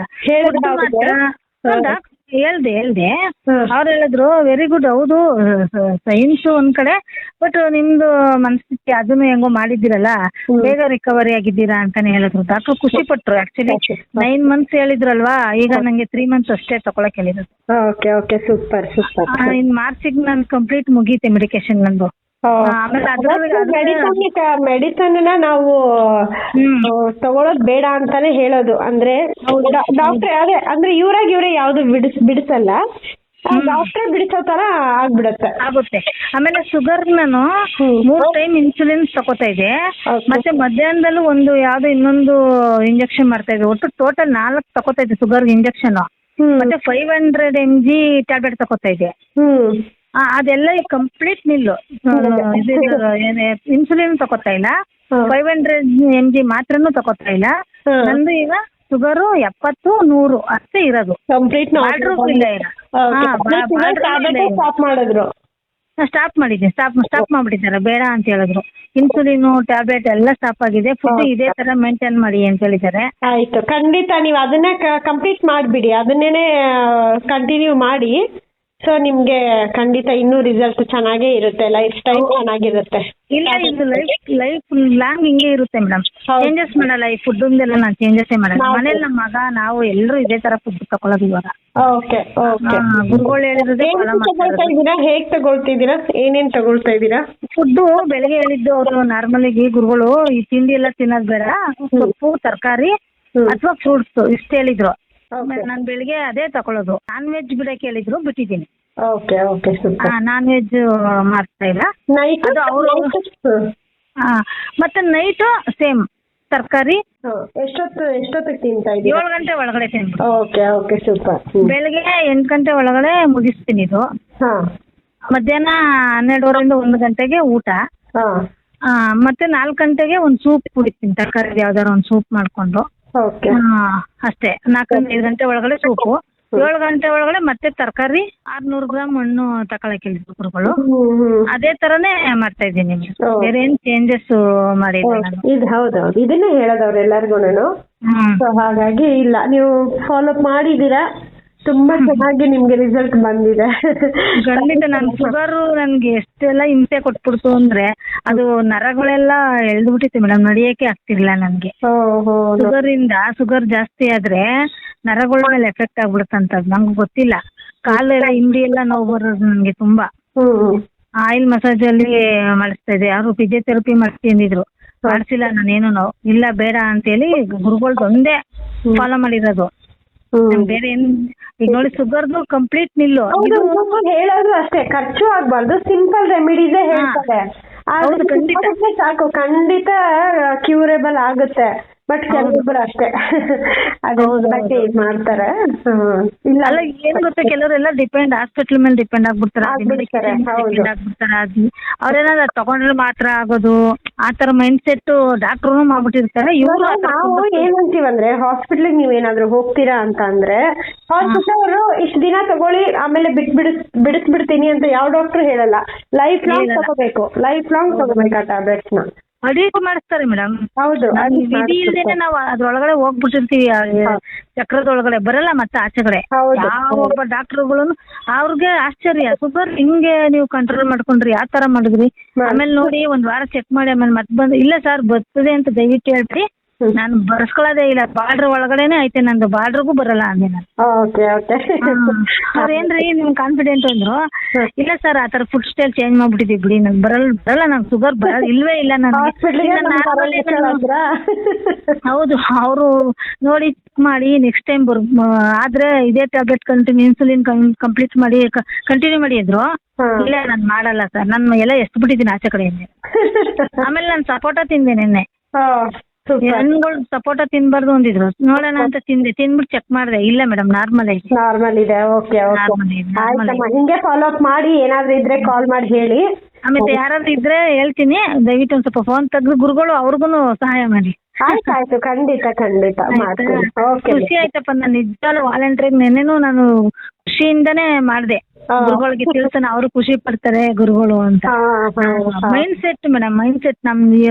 ಹೇಳ್ದೆ. ಅವ್ರು ಹೇಳಿದ್ರು ವೆರಿ ಗುಡ್, ಹೌದು ಸೈನ್ಸ್ ಒಂದ್ ಕಡೆ, ಬಟ್ ನಿಮ್ದು ಮನಸ್ಥಿತಿ ಅದನ್ನು ಹೆಂಗೋ ಮಾಡಿದ್ದೀರಲ್ಲ, ಬೇಗ ರಿಕವರಿ ಆಗಿದ್ದೀರಾ ಅಂತಾನೆ ಹೇಳಿದ್ರು. ಡಾಕ್ಟರ್ ಖುಷಿ ಪಟ್ರು. ಆಕ್ಚುಲಿ 9 months ಹೇಳಿದ್ರಲ್ವಾ, ಈಗ ನಂಗೆ 3 months ಅಷ್ಟೇ ತಗೊಳಕ್ ಹೇಳಿದ್ರು. ಸೂಪರ್. ಇನ್ ಮಾರ್ಚಿಗೆ ನನ್ ಕಂಪ್ಲೀಟ್ ಮುಗೀತೆ ಮೆಡಿಕೇಶನ್ ನಂದು. ಮೆಡಿಸನ್ ನಾವು ತಗೊಳೋದ್ ಬೇಡ ಅಂತಾನೆ ಹೇಳೋದು. ಅಂದ್ರೆ ಡಾಕ್ಟರ್ ಅಂದ್ರೆ ಇವ್ರೇ ಯಾವ್ದು ಬಿಡಿಸಲ್ಲ, ಡಾಕ್ಟರ್ ಬಿಡಿಸೋ ತರ ಆಗುತ್ತೆ. ಆಮೇಲೆ ಶುಗರ್ ನಾನು 3 time ಇನ್ಸುಲಿನ್ ತಗೋತಾ ಇದೆ. ಮತ್ತೆ ಮಧ್ಯಾಹ್ನದಲ್ಲೂ ಒಂದು ಯಾವ್ದೋ ಇನ್ನೊಂದು ಇಂಜೆಕ್ಷನ್ ಮಾಡ್ತಾ ಇದೆ. ಒಟ್ಟು ಟೋಟಲ್ 4 ತಗೋತಾ ಇದೆ ಶುಗರ್ ಇಂಜೆಕ್ಷನ್. ಮತ್ತೆ 500 mg ಟ್ಯಾಬ್ಲೆಟ್ ತಗೋತಾ ಇದೆ. ಅದೆಲ್ಲ ಈಗ ಕಂಪ್ಲೀಟ್ ನಿಲ್ಲು. ಇನ್ಸುಲಿನ್ ತಗೋತಾ ಇಲ್ಲ, 500 mg ಮಾತ್ರನೂ ತಗೋತಾ ಇಲ್ಲ. ನಂದು ಈಗ ಶುಗರು 70, 100 ಅಷ್ಟೇ ಇರೋದು. ಸ್ಟಾಪ್ ಮಾಡಿದ್ದೀನಿ, ಸ್ಟಾಪ್ ಮಾಡ್ಬಿಟ್ಟಿದ್ದಾರೆ, ಬೇಡ ಅಂತ ಹೇಳಿದ್ರು. ಇನ್ಸುಲಿನ್ ಟ್ಯಾಬ್ಲೆಟ್ ಎಲ್ಲ ಸ್ಟಾಪ್ ಆಗಿದೆ. ಫುಡ್ ಇದೇ ತರ ಮೇಂಟೈನ್ ಮಾಡಿ ಅಂತ ಹೇಳಿದ್ದಾರೆ. ಆಯ್ತು, ಖಂಡಿತ ನೀವು ಅದನ್ನ ಕಂಪ್ಲೀಟ್ ಮಾಡ್ಬಿಡಿ, ಅದನ್ನೇನೆ ಕಂಟಿನ್ಯೂ ಮಾಡಿ. ಸೊ ನಿಮ್ಗೆ ಖಂಡಿತ ಇನ್ನೂ ರಿಸಲ್ಟ್ ಚೆನ್ನಾಗೇ ಇರುತ್ತೆ, ಲೈಫ್ ಸ್ಟೈಲ್ ಚೆನ್ನಾಗಿರುತ್ತೆ. ಇಲ್ಲ, ಇದು ಲೈಫ್ ಲಾಂಗ್ ಹಿಂಗೆ ಇರುತ್ತೆ ಮೇಡಮ್. ಚೇಂಜಸ್ ಮಾಡಲ್ಲ, ಈ ಫುಡ್ ಎಲ್ಲ ನಾನು ಚೇಂಜಸ್ ಮಾಡಲ್ಲ. ಮನೇಲಿ ನಮ್ಮ ಮಗ ನಾವು ಎಲ್ಲರೂ ಇದೇ ತರ ಫುಡ್ ತಗೊಳ್ಳೋದು ಇವಾಗ. ಗುರುಗಳು ಹೇಳಿದ್ರೆ ಹೇಗ್ ತಗೊಳ್ತಿದ್ದೀರಾ, ಏನೇನ್ ತಗೊಳ್ತಾ ಇದ್ದೀರಾ? ಫುಡ್ ಬೆಳಗ್ಗೆ ಹೇಳಿದ್ದು ಅವರು ನಾರ್ಮಲಿಗೆ ಗುರುಗಳು ಈ ತಿಂಡಿ ಎಲ್ಲ ತಿನ್ನೋದು ಬೇಡ, ಸೊಪ್ಪು ತರಕಾರಿ ಅಥವಾ ಫ್ರೂಟ್ಸ್ ಇಷ್ಟು ಹೇಳಿದ್ರು. ನಾನು ಬೆಳಿಗ್ಗೆ ಅದೇ ತಗೊಳ್ಳೋದು. ನಾನ್ ವೆಜ್ ಬಿಡಕ್ಕೆ ಹೇಳಿದ್ರು, ಬಿಟ್ಟಿದ್ದೀನಿ. ನಾನ್ ವೆಜ್ ಮಾಡ್ತಾ ಇಲ್ಲ. ಮತ್ತೆ ನೈಟು ಸೇಮ್ ತರಕಾರಿ. ಎಷ್ಟೊತ್ತಿಗೆ ತಿಂತಾ ಇದ್ದೀರಾ? 7 ಗಂಟೆ ಒಳಗಡೆ ತಿನ್ಬಿಟ್ಟು ಬೆಳಿಗ್ಗೆ 8 ಗಂಟೆ ಒಳಗಡೆ ಮುಗಿಸ್ತೀನಿ ಇದು. ಮಧ್ಯಾಹ್ನ 12:30 1 ಗಂಟೆಗೆ ಊಟ. ಮತ್ತೆ 4 ಗಂಟೆಗೆ ಒಂದು ಸೂಪ್ ಕುಡಿತೀನಿ, ತರಕಾರಿ ಯಾವ್ದಾರ ಒಂದು ಸೂಪ್ ಮಾಡ್ಕೊಂಡು. ಅಷ್ಟೇ. 4-5 ಗಂಟೆ ಒಳಗಡೆ ಸೂಪು. 7 ಗಂಟೆ ಒಳಗಡೆ ಮತ್ತೆ ತರಕಾರಿ 600 ಗ್ರಾಮ್ ಹಣ್ಣು ತಗೊಳಕ್ ಹೇಳಿದ್ರು ಗುರುಗಳು. ಅದೇ ತರನೇ ಮಾಡ್ತಾ ಇದ್ದೀನಿ, ಬೇರೆ ಏನ್ ಚೇಂಜಸ್ ಮಾಡಿಲ್ಲ ನಾನು. ಇದು ಹೌದೌದು, ಇದನ್ನೇ ಹೇಳೋದವ್ರು ಎಲ್ಲರಿಗೂ. ಹಾಗಾಗಿ ಇಲ್ಲ, ನೀವು ಫಾಲೋಅಪ್ ಮಾಡಿದೀರಾ, ತುಂಬಾ ಚೆನ್ನಾಗಿ ನಿಮ್ಗೆ ರಿಸಲ್ಟ್ ಬಂದಿದೆ. ಖಂಡಿತ. ನನ್ ಶುಗರ್ ನನ್ಗೆ ಎಷ್ಟೆಲ್ಲ ಹಿಂಸೆ ಕೊಟ್ಬಿಡ್ತು ಅಂದ್ರೆ, ಅದು ನರಗಳೆಲ್ಲ ಎಳ್ದ್ಬಿಟ್ಟಿತ್ತು ಮೇಡಮ್, ನಡಿಯಕ್ಕೆ ಆಗ್ತಿರ್ಲಿಲ್ಲ ನನ್ಗೆ. ಶುಗರ್ ಜಾಸ್ತಿ ಆದ್ರೆ ನರಗಳ ಮೇಲೆ ಎಫೆಕ್ಟ್ ಆಗ್ಬಿಡುತ್ತಂತ ನಂಗೆ ಗೊತ್ತಿಲ್ಲ. ಕಾಲೆಲ್ಲ ಹಿಂಡಿ ಎಲ್ಲ ನೋವು ಬರೋದು ನನ್ಗೆ ತುಂಬಾ. ಆಯಿಲ್ ಮಸಾಜ್ ಅಲ್ಲಿ ಮಾಡಿಸ್ತಾ ಇದ್ದೆ. ಯಾರು ಫಿಸಿಯೋಥೆರಪಿ ಮಾಡ್ತಿದ್ರು, ಮಾಡಿಸಿಲ್ಲ ನಾನೇನು ಇಲ್ಲ ಬೇಡ ಅಂತೇಳಿ ಗುರುಗಳ್ದು ಒಂದೇ ಫಾಲೋ ಮಾಡಿರೋದು. ನಾನ್ ಬೇರೆ ಏನ್ ಈಗ ನೋಡಿ ಶುಗರ್ದು ಕಂಪ್ಲೀಟ್ ನಿಲ್ಲು. ಹೌದು, ಹೇಳೋದು ಅಷ್ಟೇ, ಖರ್ಚು ಆಗ್ಬಾರ್ದು, ಸಿಂಪಲ್ ರೆಮಿಡೀಸೇ ಹೇಳ್ತಾರೆ. ಹೌದು, ಖಂಡಿತ. ಸಾಕು, ಖಂಡಿತ ಕ್ಯೂರೇಬಲ್ ಆಗುತ್ತೆ. ಬಟ್ ಕೆಲವೊಬ್ರು ಅಷ್ಟೇ ಅದೇ ಇದ್ ಮಾಡ್ತಾರೆ. ಇಲ್ಲ ಅಲ್ಲ ಏನ್ ಗೊತ್ತಾ, ಕೆಲವರೆಲ್ಲ ಡಿಪೆಂಡ್ ಹಾಸ್ಪಿಟಲ್ ಮೇಲೆ ಡಿಪೆಂಡ್ ಆಗ್ಬಿಡ್ತಾರೆ, ಅವ್ರೇನಾದ್ರು ತಗೊಂಡ್ರೆ ಮಾತ್ರ ಆಗೋದು ಆತರ ಮೈಂಡ್ ಸೆಟ್ ಡಾಕ್ಟರ್ ಮಾಡ್ಬಿಟ್ಟಿರ್ತಾರೆ. ಇವ್ರು ನಾವು ಏನಂತೀವಂದ್ರೆ ಹಾಸ್ಪಿಟ್ಲಿಗೆ ನೀವೇನಾದ್ರೂ ಹೋಗ್ತೀರಾ ಅಂತ ಅಂದ್ರೆ ಹಾಸ್ಪಿಟಲ್ ಅವರು ಇಷ್ಟು ದಿನ ತಗೊಳ್ಳಿ ಆಮೇಲೆ ಬಿಡಿಸ್ಬಿಡ್ತೀನಿ ಅಂತ ಯಾವ ಡಾಕ್ಟರ್ ಹೇಳಲ್ಲ. ಲೈಫ್ ಲಾಂಗ್ ತಗೋಬೇಕು ಆ ಟ್ಯಾಬ್ಲೆಟ್ಸ್ ನ. ಅಡಿಟ್ ಮಾಡಿಸ್ತಾರೆ ಮೇಡಮ್. ಹೌದು, ವಿಧಿ ಇಲ್ದೇನೆ ನಾವು ಅದ್ರೊಳಗಡೆ ಹೋಗ್ಬಿಟ್ಟಿರ್ತೀವಿ, ಚಕ್ರದೊಳಗಡೆ ಬರಲ್ಲ ಮತ್ತೆ ಆಚೆಗಡೆ. ಯಾವ ಒಬ್ಬ ಡಾಕ್ಟರ್ಗಳು ಅವ್ರಿಗೆ ಆಶ್ಚರ್ಯ, ಶುಗರ್ ಹಿಂಗೆ ನೀವು ಕಂಟ್ರೋಲ್ ಮಾಡ್ಕೊಂಡ್ರಿ, ಯಾವ ತರ ಮಾಡಿದ್ರಿ, ಆಮೇಲೆ ನೋಡಿ ಒಂದ್ ವಾರ ಚೆಕ್ ಮಾಡಿ ಆಮೇಲೆ ಮತ್ತೆ ಬಂದು ಇಲ್ಲ ಸರ್ ಬರ್ತದೆ ಅಂತ ದಯವಿಟ್ಟು ಹೇಳ್ರಿ, ನಾನು ಬರ್ಸ್ಕೊಳ್ಳೋದೇ ಇಲ್ಲ, ಬಾರ್ಡ್ರ್ ಒಳಗಡೆನೆ ಐತೆ ನಂದು, ಬಾರ್ಡ್ರಿಗೂ ಬರಲ್ಲ ಅಂದೆ ನಾನು. ಅವ್ರೇನ್ರಿ ನಿಮ್ ಕಾನ್ಫಿಡೆಂಟ್ ಅಂದ್ರು, ಇಲ್ಲ ಸರ್ ಆತರ ಫುಡ್ ಸ್ಟೈಲ್ ಚೇಂಜ್ ಮಾಡ್ಬಿಟ್ಟಿದೀವಿ ಬಿಡಿ, ನನ್ ಬರಲ್ಲ ನಂಗೆ ಶುಗರ್ ಬರಲ್ಲ, ಇಲ್ವೇ ಇಲ್ಲ ನಾನು. ಹೌದು, ಅವರು ನೋಡಿ ಚೆಕ್ ಮಾಡಿ ನೆಕ್ಸ್ಟ್ ಟೈಮ್ ಆದ್ರೆ ಇದೇ ಟ್ಯಾಬ್ಲೆಟ್ ಕಂಟಿನ್ಯೂ ಇನ್ಸುಲಿನ್ ಕಂಪ್ಲೀಟ್ ಮಾಡಿ ಕಂಟಿನ್ಯೂ ಮಾಡಿ ಅಂದ್ರು. ಇಲ್ಲ ನಾನು ಮಾಡಲ್ಲ ಸರ್, ನಾನು ಎಲ್ಲ ಎಷ್ಟು ಬಿಟ್ಟಿದ್ದೀನಿ ಆಚೆ ಕಡೆಯಿಂದ. ಆಮೇಲೆ ನಾನು ಸಪೋಟ ತಿಂದೆ ನಿನ್ನೆ, ಹಣ್ಣುಗಳು ಸಪೋಟ ತಿನ್ಬಾರ್ದು ಅಂದಿದ್ರು, ನೋಡೋಣ ಅಂತ ತಿಂದ್ಬಿಟ್ಟು ಚೆಕ್ ಮಾಡಿದೆ, ಇಲ್ಲ ಮೇಡಮ್ ನಾರ್ಮಲ್ ಇದೆ. ಓಕೆ, ಹಿಂಗೆ ಫಾಲೋ ಅಪ್ ಮಾಡಿ, ಏನಾದ್ರೂ ಇದ್ರೆ ಕಾಲ್ ಮಾಡಿ ಹೇಳಿ. ಆಮೇಲೆ ಯಾರಾದ್ರೂ ಇದ್ರೆ ಹೇಳ್ತೀನಿ, ದಯವಿಟ್ಟು ಒಂದ್ ಸ್ವಲ್ಪ ಫೋನ್ ತೆಗೆದು ಗುರುಗಳು ಅವ್ರಿಗೂ ಸಹಾಯ ಮಾಡಿ. ಆಯ್ತು, ಖಂಡಿತ ಮಾಡ್ತೀನಿ. ಖುಷಿ ಆಯ್ತಪ್ಪ, ನಾನು ನಿಜವಾಗ್ಲೂ ವಾಲಂಟಿಯರ್ ನೆನ್ನೆನೂ ನಾನು ಖುಷಿಯಿಂದನೇ ಮಾಡಿದೆ. ಗುರುಗಳಿಗೆ ತಿಳಿಸೋಣ, ಅವರು ಖುಷಿ ಪಡ್ತಾರೆ ಗುರುಗಳು ಅಂತ. Mind set madam, mind set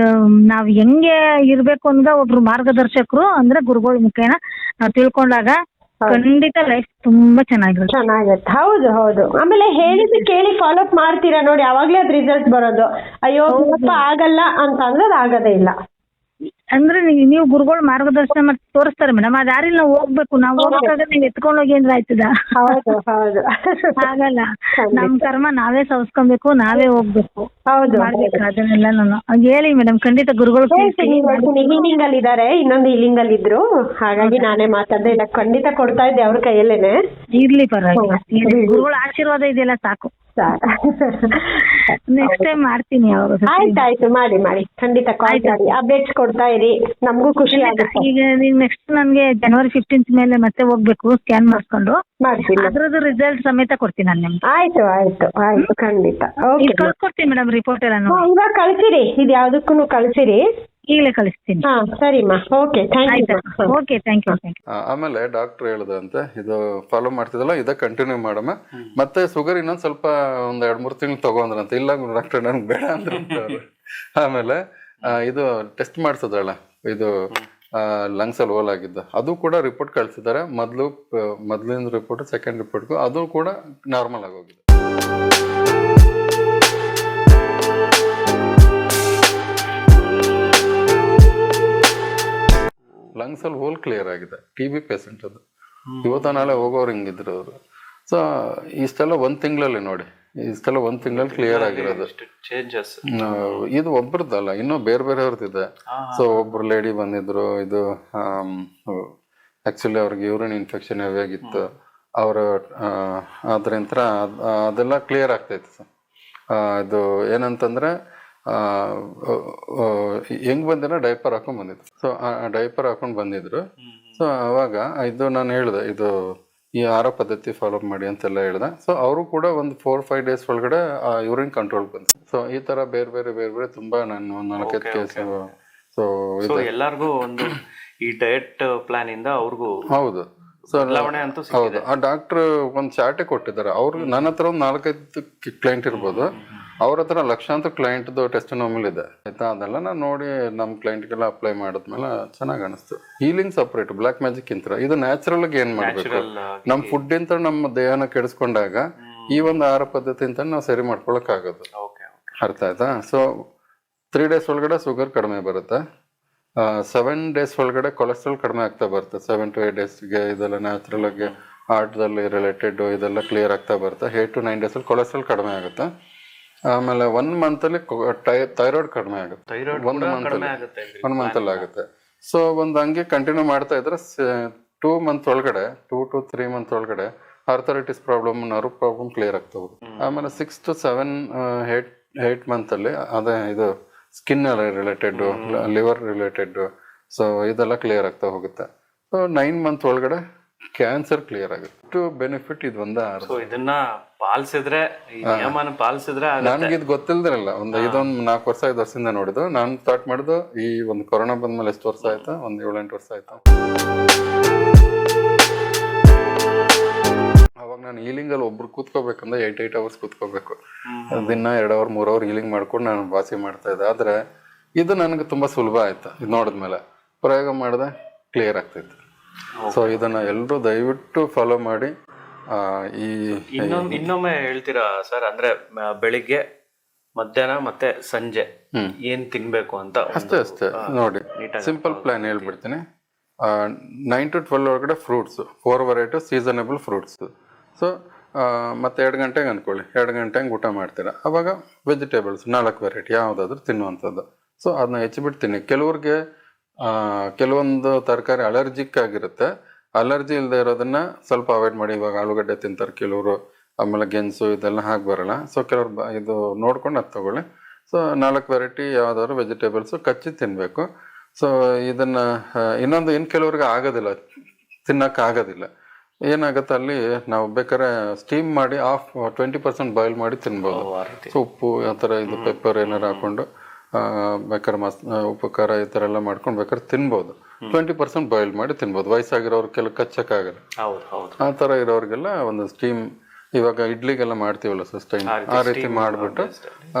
ನಾವ್ ಹೆಂಗೆ ಇರ್ಬೇಕು ಅಂತ ಒಬ್ರು ಮಾರ್ಗದರ್ಶಕರು ಅಂದ್ರೆ ಗುರುಗಳ ಮುಖೇನ ನಾವ್ ತಿಳ್ಕೊಂಡಾಗ ಖಂಡಿತ ಲೈಫ್ ತುಂಬಾ ಚೆನ್ನಾಗಿರುತ್ತೆ. ಹೌದು. ಆಮೇಲೆ ಹೇಳಿದ್ದು ಕೇಳಿ ಫಾಲೋ ಅಪ್ ಮಾಡ್ತೀರಾ ನೋಡಿ, ಅವಾಗ್ಲೇ ಅದ್ ರಿಸಲ್ಟ್ ಬರೋದು. ಅಯ್ಯೋ ಆಗಲ್ಲ ಅಂತ ಅಂದ್ರೆ ಅದು ಆಗೋದೇ ಇಲ್ಲ. ಅಂದ್ರೆ ನೀವು ಗುರುಗಳು ಮಾರ್ಗದರ್ಶನ ಮಾಡಿ ತೋರಿಸ್ತಾರೆ ಮೇಡಮ್, ಆ ದಾರಿಲಿ ನಾವು ಹೋಗ್ಬೇಕು. ನಾವು ಹೋಗ್ಬೇಕಾದ್ರೆ ನೀವು ಎತ್ಕೊಂಡು ಹೋಗಿ ಅಂದ್ರೆ ಆಯ್ತದ? ಆಗಲ್ಲ. ನಮ್ ಕರ್ಮ ನಾವೇ ಸವಸ್ಕೊಬೇಕು, ನಾವೇ ಹೋಗ್ಬೇಕು. ಮಾಡ್ಬೇಕು ಅದನ್ನೆಲ್ಲ. ನಾನು ಹೇಳಿ ಮೇಡಮ್, ಖಂಡಿತ ಗುರುಗಳು ಹೀಲಿಂಗ್ ಅಲ್ಲಿ ಇದಾರೆ, ಇನ್ನೊಂದು ಹೀಲಿಂಗ್ ಅಲ್ಲಿ ಇದ್ರು, ಹಾಗಾಗಿ ನಾನೇ ಮಾತಾಡ್ದೆ. ಇಲ್ಲ ಖಂಡಿತ ಕೊಡ್ತಾ ಇದ್ದೆ ಅವ್ರ ಕೈಯಲ್ಲೇನೆ. ಇರ್ಲಿ ಪರವಾಗಿಲ್ಲ, ಗುರುಗಳ ಆಶೀರ್ವಾದ ಇದೆಯಲ್ಲ ಸಾಕು. ನೆಕ್ಸ್ಟ್ ಟೈಮ್ ಮಾಡ್ತೀನಿ. ಆಯ್ತು, ಮಾಡಿ ಖಂಡಿತ ಕಾಲ್ ಮಾಡಿ, ಅಪ್ಡೇಟ್ಸ್ ಕೊಡ್ತಾ ಇರಿ, ನಮಗೂ ಖುಷಿ ಆಗುತ್ತೆ. ಈಗ ನೆಕ್ಸ್ಟ್ ನನ್ಗೆ ಜನವರಿ 15 ಮೇಲೆ ಮತ್ತೆ ಹೋಗ್ಬೇಕು, ಸ್ಕ್ಯಾನ್ ಮಾಡಿಸ್ಕೊಂಡು ಅದ್ರದ್ದು ರಿಸಲ್ಟ್ ಸಮೇತ ಕೊಡ್ತೀನಿ ನಾನು ನಿಮ್ಗೆ. ಆಯ್ತು ಖಂಡಿತ. ಕಳ್ಸ್ಕೊಡ್ತೀನಿ ಮೇಡಮ್ ರಿಪೋರ್ಟ್ ಎಲ್ಲ. ಇವಾಗ ಕಳ್ಸಿರಿ, ಇದು ಯಾವ್ದಕ್ಕೂ ಕಳ್ಸಿರಿ, ಈಗಲೇ ಕಳಿಸ್ತೀನಿ. ಸರಿಮಾ, ಓಕೆ, ಥ್ಯಾಂಕ್ ಯು. ಆಮೇಲೆ ಡಾಕ್ಟರ್ ಹೇಳ್ದಂತೆ ಇದು ಫಾಲೋ ಮಾಡ್ತಿದ್ದಲ್ಲ, ಇದ ಕಂಟಿನ್ಯೂ ಮಾಡಮ್ಮ, ಮತ್ತೆ ಶುಗರ್ ಇನ್ನೊಂದ್ ಸ್ವಲ್ಪ ಒಂದ್ 2-3 ತಿಂಗಳು ತಗೊಂಡ್ರಂತ. ಇಲ್ಲ ಡಾಕ್ಟರ್ ನನ್ಗೆ ಬೇಡ ಅಂದ್ರ. ಆಮೇಲೆ ಇದು ಟೆಸ್ಟ್ ಮಾಡ್ಸದಲ್ಲ, ಇದು ಲಂಗ್ಸ್ ಅಲ್ಲಿ ಹೋಲ್ ಆಗಿದ್ದು, ಅದು ಕೂಡ ರಿಪೋರ್ಟ್ ಕಳ್ಸಿದ್ದಾರೆ. ಮೊದ್ಲಿನ ರಿಪೋರ್ಟ್, ಸೆಕೆಂಡ್ ರಿಪೋರ್ಟ್ಗೂ ಅದು ಕೂಡ ನಾರ್ಮಲ್ ಆಗೋಗಿದೆ. ಲಂಗ್ಸ್ ಅಲ್ಲಿ ಹೋಲ್ ಕ್ಲಿಯರ್ ಆಗಿದೆ. TB ಪೇಷಂಟ್ ಅದು, ಇವತ್ತ ನಾಳೆ ಹೋಗೋರು ಹಿಂಗಿದ್ರು ಅವರು. ಸೊ ಇಷ್ಟೆಲ್ಲ 1 ತಿಂಗಳಲ್ಲಿ ನೋಡಿ, ಇಷ್ಟೆಲ್ಲ 1 ತಿಂಗಳಲ್ಲಿ ಕ್ಲಿಯರ್ ಆಗಿರೋದು. ಇದು ಒಬ್ರದ್ದಲ್ಲ, ಇನ್ನೂ ಬೇರೆಯವ್ರದ್ದಿದೆ. ಸೊ ಒಬ್ರು ಲೇಡಿ ಬಂದಿದ್ರು, ಇದು ಆಕ್ಚುಲಿ ಅವ್ರಿಗೆ ಯೂರಿನ್ ಇನ್ಫೆಕ್ಷನ್ ಹೇಗಿತ್ತು, ಅವ್ರ ಅದ್ರಂತರ ಅದೆಲ್ಲ ಕ್ಲಿಯರ್ ಆಗ್ತೈತೆ. ಸರ್ ಇದು ಏನಂತಂದ್ರೆ ಹೆಂಗ್ ಬಂದಿರೋ ಡೈಪರ್ ಹಾಕೊಂಡ್ ಬಂದಿದ್ರು. ಸೊ ಆ ಡೈಪರ್ ಹಾಕೊಂಡ್ ಬಂದಿದ್ರು. ಸೊ ಅವಾಗ ಇದು ನಾನು ಹೇಳ್ದೆ, ಇದು ಈ ಆಹಾರ ಪದ್ಧತಿ ಫಾಲೋ ಮಾಡಿ ಅಂತೆಲ್ಲ ಹೇಳ್ದೆ. ಸೊ ಅವರು ಕೂಡ ಒಂದು 4-5 ಡೇಸ್ ಒಳಗಡೆ ಯೂರಿನ್ ಕಂಟ್ರೋಲ್ ಬಂತು. ಸೊ ಈ ತರ ಬೇರೆ ತುಂಬಾ ನಾನು 4-5 ಕೇಸ್. ಸೊ ಎಲ್ಲರಿಗೂ ಒಂದು ಈ ಡಯಟ್ ಪ್ಲಾನ್ ಇಂದ ಅವ್ರಿಗೂ ಹೌದು. ಸೊ ಹೌದು, ಆ ಡಾಕ್ಟರ್ ಒಂದ್ ಚಾರ್ಟೇ ಕೊಟ್ಟಿದ್ದಾರೆ. ಅವ್ರಿಗೆ ನನ್ನ ಹತ್ರ ಒಂದು 4-5 ಕ್ಲೈಂಟ್ ಇರ್ಬೋದು, ಅವ್ರ ಹತ್ರ ಲಕ್ಷಾಂತರ ಕ್ಲೈಂಟ್ದು ಟೆಸ್ಟಿಮೋನಿಯಲ್ ಇದೆ ಆಯ್ತಾ. ಅದೆಲ್ಲ ನಾನು ನೋಡಿ ನಮ್ಮ ಕ್ಲೈಂಟ್ಗೆಲ್ಲ ಅಪ್ಲೈ ಮಾಡಿದ್ಮೇಲೆ ಚೆನ್ನಾಗಿ ಅನಿಸ್ತು. ಹೀಲಿಂಗ್ ಸಪ್ರೇಟ್, ಬ್ಲಾಕ್ ಮ್ಯಾಜಿಕ್ ಇಂತ ಇದು ನ್ಯಾಚುರಲ್ ಆಗಿ ಏನ್ ಮಾಡ್ಬೇಕು, ನಮ್ಮ ಫುಡ್ ಇಂತ ನಮ್ಮ ದೇಹನ ಕೆಡಿಸ್ಕೊಂಡಾಗ ಈ ಒಂದು ಆಹಾರ ಪದ್ಧತಿ ಅಂತ ನಾವು ಸರಿ ಮಾಡ್ಕೊಳಕ್ ಆಗೋದು. ಅರ್ಥ ಆಯ್ತಾ? ಸೊ 3 ಡೇಸ್ ಒಳಗಡೆ ಶುಗರ್ ಕಡಿಮೆ ಬರುತ್ತೆ, 7 ಡೇಸ್ ಒಳಗಡೆ ಕೊಲೆಸ್ಟ್ರಾಲ್ ಕಡಿಮೆ ಆಗ್ತಾ ಬರುತ್ತೆ. 7 to 8 ಡೇಸ್ಗೆ ಇದೆಲ್ಲ ನ್ಯಾಚುರಲ್ ಆಗಿ ಹಾರ್ಟ್ದಲ್ಲಿ ರಿಲೇಟೆಡ್ ಇದೆಲ್ಲ ಕ್ಲಿಯರ್ ಆಗ್ತಾ ಬರುತ್ತೆ. 8 to 9 ಡೇಸಲ್ಲಿ ಕೊಲೆಸ್ಟ್ರಾಲ್ ಕಡಿಮೆ ಆಗುತ್ತೆ. ಆಮೇಲೆ 1 ಮಂತಲ್ಲಿ ಥೈರಾಯ್ಡ್ ಕಡಿಮೆ ಆಗುತ್ತೆ. ಥೈರಾಯ್ಡ್ 1 ಕಡಿಮೆ ಮಂತಲ್ಲಿ ಆಗುತ್ತೆ 1 ಮಂತಲ್ಲಿ ಆಗುತ್ತೆ. ಸೊ ಒಂದು ಹಂಗೆ ಕಂಟಿನ್ಯೂ ಮಾಡ್ತಾ ಇದ್ರೆ 2 ಮಂತ್ ಒಳಗಡೆ 2 to 3 ಮಂತ್ ಒಳಗಡೆ arthritis problem, nerve problem clear ಆಗ್ತಾ ಹೋಗುತ್ತೆ. ಆಮೇಲೆ 6 to 7 8 ಮಂತಲ್ಲಿ ಅದೇ ಇದು skin related, liver related, so ಇದೆಲ್ಲ ಕ್ಲಿಯರ್ ಆಗ್ತಾ ಹೋಗುತ್ತೆ. ಸೊ 9 ಮಂತ್ ಒಳಗಡೆ ಕ್ಯಾನ್ಸರ್ ಕ್ಲಿಯರ್ ಆಗುತ್ತೆ. ಇಷ್ಟು ಬೆನಿಫಿಟ್ ಇದು ಒಂದೇ. ಸೊ ಇದನ್ನ ಪಾಲಿಸಿದ್ರೆ, ಈ ನಿಯಮನ ಪಾಲಿಸಿದ್ರೆ ನನ್ಗೆ ಇದು ಗೊತ್ತಿಲ್ದಿರಲ್ಲ. ಇದೊಂದು 4 ವರ್ಷ 5 ವರ್ಷದಿಂದ ನೋಡಿದ್ದು. ನಾನು ಸ್ಟಾರ್ಟ್ ಮಾಡಿದ್ದು ಈ ಒಂದು ಕೊರೋನಾ ಬಂದ್ಮೇಲೆ ಎಷ್ಟು ವರ್ಷ ಆಯ್ತಾ, ಒಂದು 7-8 ವರ್ಷ ಆಯ್ತಾ. ಅವಾಗ ನಾನು ಹೀಲಿಂಗ್ ಅಲ್ಲಿ ಒಬ್ರು ಕೂತ್ಕೋಬೇಕಂದ್ರೆ 8 ಅವರ್ಸ್ ಕೂತ್ಕೋಬೇಕು. ದಿನ 2 ಅವರ್ 3 ಅವರ್ ಹೀಲಿಂಗ್ ಮಾಡ್ಕೊಂಡು ನಾನು ವಾಸಿ ಮಾಡ್ತಾ ಇದ್ದೆ. ಆದ್ರೆ ಇದು ನನಗೆ ತುಂಬಾ ಸುಲಭ ಆಯ್ತು. ಇದು ನೋಡಿದ್ಮೇಲೆ ಪ್ರಯೋಗ ಮಾಡಿದೆ, ಕ್ಲಿಯರ್ ಆಗ್ತೈತೆ. ಸೊ ಇದನ್ನ ಎಲ್ಲರೂ ದಯವಿಟ್ಟು ಫಾಲೋ ಮಾಡಿ. ಈ ಇನ್ನೊಮ್ಮೆ ಹೇಳ್ತೀರಾ ಸರ್, ಅಂದ್ರೆ ಬೆಳಿಗ್ಗೆ, ಮಧ್ಯಾಹ್ನ ಮತ್ತೆ ಸಂಜೆ ಏನ್ ತಿನ್ಬೇಕು ಅಂತ? ಅಷ್ಟೇ ನೋಡಿ, ಸಿಂಪಲ್ ಪ್ಲಾನ್ ಹೇಳ್ಬಿಡ್ತೀನಿ. 9 to 12 ಒಳಗಡೆ fruits, 4 varieties seasonable fruits. So ಮತ್ತೆ 2 ಗಂಟೆಗೆ ಅನ್ಕೊಳ್ಳಿ, 2 ಗಂಟೆಗೆ ಊಟ ಮಾಡ್ತೀರಾ, ಅವಾಗ ವೆಜಿಟೇಬಲ್ಸ್ 4 ವೆರೈಟಿ ಯಾವುದಾದ್ರೂ ತಿನ್ನುವಂಥದ್ದು. ಸೊ ಅದನ್ನ ಹೆಚ್ಚಿಬಿಡ್ತೀನಿ. ಕೆಲವ್ರಿಗೆ ಕೆಲವೊಂದು ತರಕಾರಿ ಅಲರ್ಜಿಕ್ ಆಗಿರುತ್ತೆ. ಅಲರ್ಜಿ ಇಲ್ಲದೆ ಇರೋದನ್ನ ಸ್ವಲ್ಪ ಅವಾಯ್ಡ್ ಮಾಡಿ. ಇವಾಗ ಆಲೂಗಡ್ಡೆ ತಿಂತಾರೆ ಕೆಲವರು, ಆಮೇಲೆ ಗೆಣಸು ಇದೆಲ್ಲ ಹಾಕಿ ಬರಲ್ಲ. ಸೊ ಕೆಲವ್ರು ಇದು ನೋಡ್ಕೊಂಡು ಅದು ತಗೊಳ್ಳಿ. ಸೊ 4 ವೆರೈಟಿ ಯಾವ್ದಾದ್ರು ವೆಜಿಟೇಬಲ್ಸು ಕಚ್ಚಿ ತಿನ್ನಬೇಕು. ಸೊ ಇದನ್ನ ಇನ್ನೊಂದು ಕೆಲವ್ರಿಗೆ ಆಗೋದಿಲ್ಲ, ತಿನ್ನಕ್ಕೆ ಆಗೋದಿಲ್ಲ. ಏನಾಗುತ್ತೆ ಅಲ್ಲಿ, ನಾವು ಬೇಕಾದ್ರೆ ಸ್ಟೀಮ್ ಮಾಡಿ 20% ಬಾಯ್ಲ್ ಮಾಡಿ ತಿನ್ಬೋದು. ಸೊ ಉಪ್ಪು ಆ ಥರ ಇದು ಪೆಪ್ಪರ್ ಏನಾರು ಹಾಕೊಂಡು ಬೇಕಾದ್ರೆ ಉಪ್ಪು ಖಾರ ಈ ಥರ ಎಲ್ಲ ಮಾಡ್ಕೊಂಡು ಬೇಕಾದ್ರೆ ತಿನ್ಬೋದು. 20% ಬಾಯ್ಲ್ ಮಾಡಿ ತಿನ್ಬೋದು. ವಯಸ್ಸಾಗಿರೋರು ಕೆಲವು ಕಚ್ಚಕ್ಕಾಗಲ್ಲ. ಆ ಥರ ಇರೋರಿಗೆಲ್ಲ ಒಂದು ಸ್ಟೀಮ್, ಇವಾಗ ಇಡ್ಲಿಗೆಲ್ಲ ಮಾಡ್ತೀವಲ್ಲ ಸಿಸ್ಟಮ್, ಆ ರೀತಿ ಮಾಡಿಬಿಟ್ಟು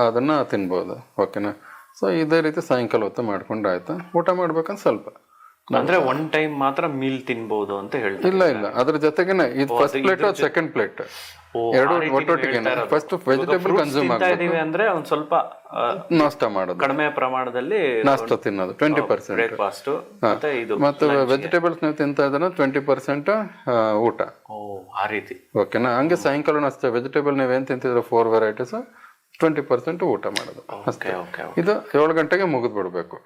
ಅದನ್ನ ತಿನ್ಬೋದು. ಓಕೆನಾ? ಸೊ ಇದೇ ರೀತಿ ಸಾಯಂಕಾಲ ಹೊತ್ತು ಮಾಡ್ಕೊಂಡು ಆಯ್ತು. ಊಟ ಮಾಡ್ಬೇಕಂತ ಸ್ವಲ್ಪ ಅಂದ್ರೆ 1 ಟೈಮ್ ಮಾತ್ರ ಮೀಲ್ ತಿನ್ಬಹುದು ಅಂತ ಹೇಳ್ತಾರೆ. ಇಲ್ಲ, ಅದ್ರ ಜೊತೆಗೇನೆ ಇದು ಫಸ್ಟ್ ಪ್ಲೇಟ್, ಸೆಕೆಂಡ್ ಪ್ಲೇಟ್, ಎರಡು ಒಟ್ಟೊಟ್ಟಿಗೆ. ಫಸ್ಟ್ ವೆಜಿಟೇಬಲ್ ಕನ್ಸ್ಯೂಮ್ ಮಾಡ್ತೀವಿ ಅಂದ್ರೆ ಒಂದ್ ಸ್ವಲ್ಪ ನಾಷ್ಟ ಮಾಡೋದು, ಕಡಿಮೆ ಪ್ರಮಾಣದಲ್ಲಿ ನಾಷ್ಟ ತಿನ್ನೋದು 20%, ಬ್ರೇಕ್ಫಾಸ್ಟ್ ಮತ್ತೆ ಇದು, ಮತ್ತೆ ವೆಜಿಟೇಬಲ್ಸ್ ನೀವು ತಿಂತಾ ಇದ್ರೆ 20% ಊಟ. ಆ ರೀತಿ. ಓಕೆನಾ? ಹಂಗೆ ಸಾಯಂಕಾಲ ಅಷ್ಟೇ ವೆಜಿಟೇಬಲ್ ನೀವೇನ್ ತಿಂತಿದ್ರೆ 4 ವೆರೈಟೀಸ್ 20% ಊಟ ಮಾಡೋದು ಅಷ್ಟೇ. ಇದು 7 ಗಂಟೆಗೆ ಮುಗಿದ್ ಬಿಡ್ಬೇಕು.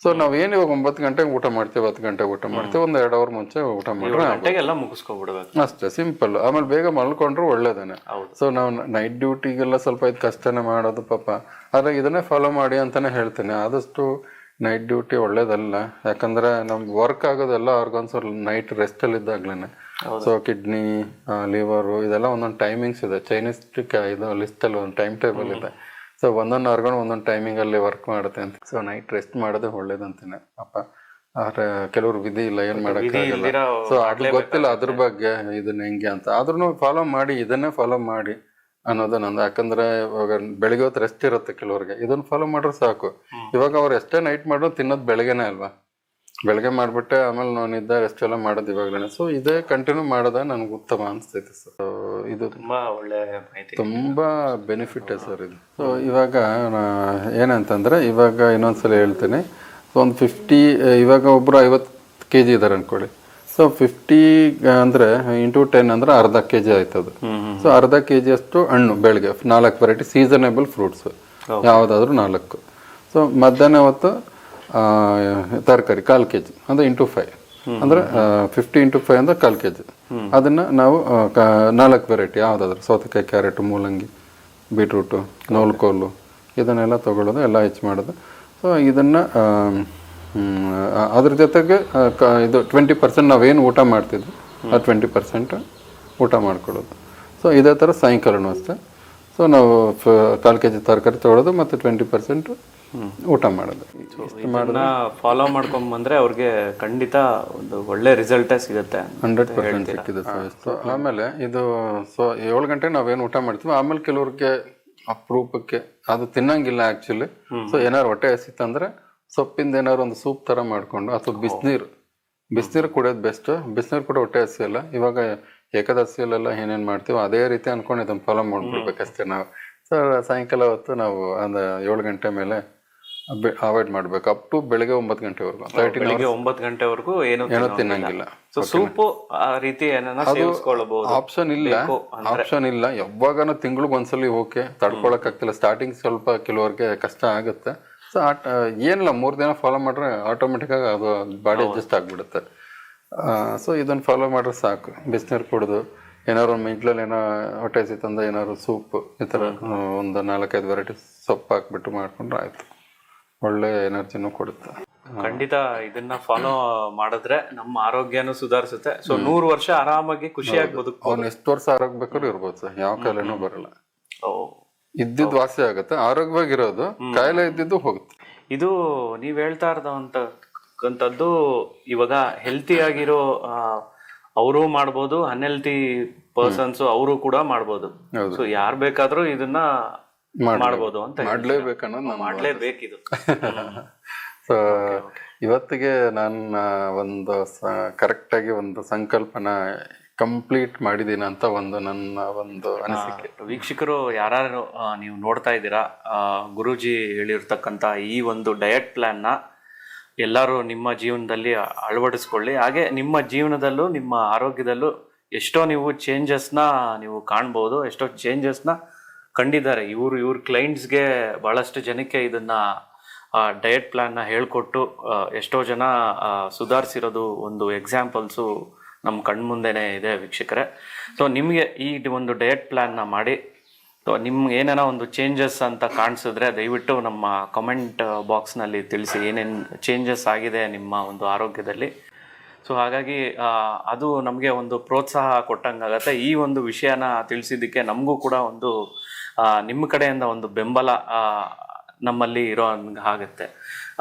ಸೊ ನಾವ್ ಏನ್ ಇವಾಗ 9 ಗಂಟೆಗೆ ಊಟ ಮಾಡ್ತೀವಿ, 10 ಗಂಟೆಗೆ ಊಟ ಮಾಡ್ತೀವಿ, ಒಂದು 2 ಅವರ್ ಮುಂಚೆ ಊಟ ಮಾಡಿದ್ರೆ ಮುಗಿಸ್ಕೊಬಿಡ್ಬೇಕು ಅಷ್ಟೇ. ಸಿಂಪಲ್. ಆಮೇಲೆ ಬೇಗ ಮಲ್ಕೊಂಡ್ರು ಒಳ್ಳೇದೇನೆ. ಸೊ ನಾವು ನೈಟ್ ಡ್ಯೂಟಿಗೆಲ್ಲ ಸ್ವಲ್ಪ ಇದು ಕಷ್ಟನೇ ಮಾಡೋದು ಪಾಪ. ಆದ್ರೆ ಇದನ್ನೇ ಫಾಲೋ ಮಾಡಿ ಅಂತಾನೆ ಹೇಳ್ತೇನೆ. ಆದಷ್ಟು ನೈಟ್ ಡ್ಯೂಟಿ ಒಳ್ಳೇದಲ್ಲ. ಯಾಕಂದ್ರೆ ನಮ್ಗೆ ವರ್ಕ್ ಆಗೋದೆಲ್ಲ ಆರ್ಗನ್ಸ್ ನೈಟ್ ರೆಸ್ಟ್ ಅಲ್ಲಿ ಇದ್ದಾಗ್ಲೇನೆ. ಸೊ ಕಿಡ್ನಿ, ಲಿವರು ಇದೆಲ್ಲ ಒಂದೊಂದು ಟೈಮಿಂಗ್ಸ್ ಇದೆ. ಚೈನೀಸ್ ಇದು ಲಿಸ್ಟ್ ಅಲ್ಲಿ ಒಂದು ಟೈಮ್ ಟೇಬಲ್ ಇದೆ. ಸೊ ಒಂದೊಂದು ಆರ್ಗನ್ ಒಂದೊಂದು ಟೈಮಿಂಗ್ ಅಲ್ಲಿ ವರ್ಕ್ ಮಾಡುತ್ತೆ ಅಂತ. ಸೊ ನೈಟ್ ರೆಸ್ಟ್ ಮಾಡೋದೇ ಒಳ್ಳೇದಂತೀನಿ ಪಾಪ. ಆದ್ರೆ ಕೆಲವ್ರು ವಿಧಿ ಇಲ್ಲ, ಏನ್ ಮಾಡಕ್ಕಾಗಲ್ಲ. ಸೊ ಅದು ಗೊತ್ತಿಲ್ಲ ಅದ್ರ ಬಗ್ಗೆ ಇದನ್ನ ಹೆಂಗೆ ಅಂತ. ಆದ್ರೂ ಫಾಲೋ ಮಾಡಿ, ಇದನ್ನೇ ಫಾಲೋ ಮಾಡಿ ಅನ್ನೋದು ನಂದು. ಯಾಕಂದ್ರೆ ಇವಾಗ ಬೆಳಿಗ್ಗೆ ಹೊತ್ತು ರೆಸ್ಟ್ ಇರುತ್ತೆ ಕೆಲವ್ರಿಗೆ, ಇದನ್ನ ಫಾಲೋ ಮಾಡ್ರೆ ಸಾಕು. ಇವಾಗ ಅವ್ರು ಎಷ್ಟೇ ನೈಟ್ ಮಾಡೋ ತಿನ್ನೋದು ಬೆಳಗ್ಗೆನೇ ಅಲ್ವಾ? ಬೆಳಗ್ಗೆ ಮಾಡ್ಬಿಟ್ಟೆ ಆಮೇಲೆ ನಾನು ಇದ್ದ ರೆಸ್ಟ್ ಎಲ್ಲ ಮಾಡೋದು ಇವಾಗಲೇ. ಸೊ ಇದೇ ಕಂಟಿನ್ಯೂ ಮಾಡೋದ ನನ್ಗೆ ಉತ್ತಮ ಅನಿಸ್ತೈತೆ ಸರ್. ಇದು ತುಂಬಾ ಒಳ್ಳೆ ಮಾಹಿತಿ, ತುಂಬಾ ಬೆನಿಫಿಟ್ ಸರ್ ಇದು. ಸೊ ಇವಾಗ ಏನಂತಂದ್ರೆ, ಇವಾಗ ಇನ್ನೊಂದ್ಸಲ ಹೇಳ್ತೀನಿ. ಸೊ ಒಂದು 50, ಇವಾಗ ಒಬ್ರು 50 kg ಇದಾರೆ ಅನ್ಕೊಳ್ಳಿ. ಸೊ 50 ಅಂದ್ರೆ ಇಂಟು 10 ಅಂದ್ರೆ ಅರ್ಧ kg ಆಯ್ತದು. ಸೊ ಅರ್ಧ kg ಅಷ್ಟು ಹಣ್ಣು ಬೆಳಗ್ಗೆ 4 ವೆರೈಟಿ ಸೀಸನೇಬಲ್ ಫ್ರೂಟ್ಸ್ ಯಾವ್ದಾದ್ರು 4. ಸೊ ಮಧ್ಯಾಹ್ನ ಹೊತ್ತು ತರಕಾರಿ 1/4 kg ಅಂದ್ರೆ ಇಂಟು 5 ಅಂದ್ರೆ 50 into 5 ಅಂದ್ರೆ 1/4 kg. ಅದನ್ನ ನಾವು 4 ವೆರೈಟಿ ಯಾವ್ದಾದ್ರು ಸೌತೆಕಾಯಿ, ಕ್ಯಾರೆಟ್, ಮೂಲಂಗಿ, ಬೀಟ್ರೂಟು, ನೌಲ್ಕೋಲು ಇದನ್ನೆಲ್ಲ ತಗೊಳ್ಳೋದು, ಎಲ್ಲ ಹೆಚ್ಚು ಮಾಡೋದು. ಸೊ ಇದನ್ನ ಅದ್ರ ಜೊತೆಗೆ ಇದು 20% ನಾವೇನು ಊಟ ಮಾಡ್ತಿದ್ವಿ ಆ 20% ಊಟ ಮಾಡ್ಕೊಳ್ಳೋದು. ಸೊ ಇದೇ ಥರ ಸಾಯಂಕಾಲನೂ ಅಷ್ಟೇ. ಸೊ ನಾವು 1/4 kg ತರಕಾರಿ ತಗೊಳ್ಳೋದು ಮತ್ತು 20% ಊಟ ಮಾಡೋದು. ಫಾಲೋ ಮಾಡ್ಕೊಂಡ್ ಬಂದ್ರೆ ಅವ್ರಿಗೆ ಖಂಡಿತ ಒಂದು ಒಳ್ಳೆ ರಿಸಲ್ಟೇ ಸಿಗುತ್ತೆ. 100% ಸಿಕ್ಕಿದೆ ಸರ್. ಸೊ ಆಮೇಲೆ ಇದು 7 ಗಂಟೆಗೆ ನಾವೇನು ಊಟ ಮಾಡ್ತೀವಿ, ಆಮೇಲೆ ಕೆಲವ್ರಿಗೆ ಅಪರೂಪಕ್ಕೆ ಅದು ತಿನ್ನಂಗಿಲ್ಲ ಆಕ್ಚುಲಿ. ಸೊ ಏನಾರು ಹೊಟ್ಟೆ ಹಸಿತಂದ್ರೆ ಸೊಪ್ಪಿಂದ ಏನಾರು ಒಂದು ಸೂಪ್ ತರ ಮಾಡ್ಕೊಂಡು, ಅಥವಾ ಬಿಸಿನೀರು ಕುಡಿಯೋದು ಬೆಸ್ಟ್. ಬಿಸಿನೀರು ಕೂಡ ಹೊಟ್ಟೆ ಹಸಿಯಲ್ಲ. ಇವಾಗ ಏಕಾದಶಿಯಲ್ಲೆಲ್ಲ ಏನೇನು ಮಾಡ್ತೀವೋ ಅದೇ ರೀತಿ ಅನ್ಕೊಂಡು ಇದನ್ನು ಫಾಲೋ ಮಾಡ್ಬಿಡ್ಬೇಕಷ್ಟೇ ನಾವು. ಸೊ ಸಾಯಂಕಾಲ ಹೊತ್ತು ನಾವು ಒಂದು 7 ಗಂಟೆ ಮೇಲೆ ಅವಾಯ್ಡ್ ಮಾಡ್ಬೇಕು ಅಪ್ ಟು ಬೆಳಿಗ್ಗೆ 9 ಗಂಟೆವರೆಗೂ. 13 ಬೆಳಿಗ್ಗೆ 9 ಗಂಟೆವರೆಗೂ ಏನು ಏನೋ ತಿನ್ನಂಗಿಲ್ಲ. ಸೊ ಸೂಪು ಆ ರೀತಿ ಏನನ್ನ ಸೇವಿಸ್ಕೊಳ್ಳಬಹುದು. ಆಪ್ಷನ್ ಇಲ್ಲ, ಯಾವಾಗನೂ ತಿಂಗ್ಳಿಗೆ ಒಂದ್ಸಲಿ ಓಕೆ, ತಡ್ಕೊಳಕ್ ಆಗ್ತಿಲ್ಲ, ಸ್ಟಾರ್ಟಿಂಗ್ ಸ್ವಲ್ಪ ಕೆಲವರಿಗೆ ಕಷ್ಟ ಆಗುತ್ತೆ. ಸೊ ಏನಿಲ್ಲ 3 ದಿನ ಫಾಲೋ ಮಾಡ್ರೆ ಆಟೋಮೆಟಿಕ್ ಆಗಿ ಅದು ಬಾಡಿ ಅಡ್ಜಸ್ಟ್ ಆಗ್ಬಿಡುತ್ತೆ. ಸೊ ಇದನ್ನ ಫಾಲೋ ಮಾಡ್ರೆ ಸಾಕು. ಬಿಸಿನೀರು ಕುಡಿದು ಏನಾದ್ರು ಮಿಡ್ಲಲ್ಲಿ ಏನೋ ಹೊಟ್ಟೆ ಸಿತ್ತಂದ್ರೆ ಏನಾದ್ರು ಸೂಪ್ ಈ ಥರ ಒಂದು 4-5 ವೆರೈಟಿ ಸೊಪ್ಪು ಹಾಕ್ಬಿಟ್ಟು ಮಾಡ್ಕೊಂಡ್ರೆ ಆಯ್ತು, ಒಳ್ಳೆ ಎನರ್ಜಿನೂ ಕೊಡುತ್ತೆ. ಖಂಡಿತ ಇದನ್ನ ಫಾಲೋ ಮಾಡಿದ್ರೆ ನಮ್ಮ ಆರೋಗ್ಯನೂ ಸುಧಾರಿಸುತ್ತೆ. ಸೊ 100 ವರ್ಷ ಆರಾಮಾಗಿ ಖುಷಿಯಾಗಿ ಬದುಕು. ಅವ್ನು ಎಷ್ಟು ವರ್ಷ ಆರೋಗ್ಯ ಬೇಕಾದ್ರೂ ಇರ್ಬೋದು ಸರ್, ಯಾವ ಕಾಯಿಲೆನೂ ಬರಲ್ಲ. ಇದ್ದಿದ್ದು ವಾಸಿ ಆಗುತ್ತೆ, ಆರೋಗ್ಯವಾಗಿರೋದು, ಕಾಯಿಲೆ ಇದ್ದಿದ್ದು ಹೋಗುತ್ತೆ. ಇದು ನೀವ್ ಹೇಳ್ತಾ ಇರೋದಂತದ್ದು ಇವಾಗ ಹೆಲ್ತಿ ಆಗಿರೋ ಅವರು ಮಾಡ್ಬೋದು, ಅನ್ಹೆಲ್ತಿ ಪರ್ಸನ್ಸ್ ಅವರು ಕೂಡ ಮಾಡ್ಬೋದು. ಸೊ ಯಾರ್ ಬೇಕಾದ್ರೂ ಇದನ್ನ ಮಾಡ್ಬೋದು ಅಂತ ಮಾಡ್ಲೇಬೇಕಿದು. ಸೊ ಇವತ್ತಿಗೆ ನಾನು ಒಂದು ಕರೆಕ್ಟ್ ಆಗಿ ಒಂದು ಸಂಕಲ್ಪನ ಕಂಪ್ಲೀಟ್ ಮಾಡಿದೀನಿ ಅಂತ ಒಂದು ನನ್ನ ಒಂದು ಅನಿಸಿಕೆ. ವೀಕ್ಷಕರು ಯಾರು ನೀವು ನೋಡ್ತಾ ಇದ್ದೀರಾ, ಗುರೂಜಿ ಹೇಳಿರ್ತಕ್ಕಂಥ ಈ ಒಂದು ಡಯಟ್ ಪ್ಲಾನ್ನ ಎಲ್ಲರೂ ನಿಮ್ಮ ಜೀವನದಲ್ಲಿ ಅಳವಡಿಸ್ಕೊಳ್ಳಿ. ಹಾಗೆ ನಿಮ್ಮ ಜೀವನದಲ್ಲೂ ನಿಮ್ಮ ಆರೋಗ್ಯದಲ್ಲೂ ಎಷ್ಟೋ ನೀವು ಚೇಂಜಸ್ನ ನೀವು ಕಾಣ್ಬೋದು, ಎಷ್ಟೋ ಚೇಂಜಸ್ನ ಕಂಡಿದ್ದಾರೆ. ಇವ್ರ ಕ್ಲೈಂಟ್ಸ್ಗೆ ಭಾಳಷ್ಟು ಜನಕ್ಕೆ ಇದನ್ನ ಡಯಟ್ ಪ್ಲಾನ್ನ ಹೇಳ್ಕೊಟ್ಟು ಎಷ್ಟೋ ಜನ ಸುಧಾರಿಸಿರೋದು ಒಂದು ಎಕ್ಸಾಂಪಲ್ಸು ನಮ್ಮ ಕಣ್ಮುಂದೆನೇ ಇದೆ ವೀಕ್ಷಕರೇ. ಸೊ ನಿಮಗೆ ಈ ಒಂದು ಡಯಟ್ ಪ್ಲಾನ್ನ ಮಾಡಿ ನಿಮ್ಗೆ ಏನೇನ ಒಂದು ಚೇಂಜಸ್ ಅಂತ ಕಾಣಿಸಿದ್ರೆ ದಯವಿಟ್ಟು ನಮ್ಮ ಕಮೆಂಟ್ ಬಾಕ್ಸ್ನಲ್ಲಿ ತಿಳಿಸಿ ಏನೇನು ಚೇಂಜಸ್ ಆಗಿದೆ ನಿಮ್ಮ ಒಂದು ಆರೋಗ್ಯದಲ್ಲಿ. ಸೊ ಹಾಗಾಗಿ ಅದು ನಮಗೆ ಒಂದು ಪ್ರೋತ್ಸಾಹ ಕೊಟ್ಟಂಗಾಗತ್ತೆ. ಈ ಒಂದು ವಿಷಯನ ತಿಳಿಸಿದ್ದಕ್ಕೆ ನಮಗೂ ಕೂಡ ಒಂದು ನಿಮ್ಮ ಕಡೆಯಿಂದ ಒಂದು ಬೆಂಬಲ ನಮ್ಮಲ್ಲಿ ಇರೋ ಆಗುತ್ತೆ.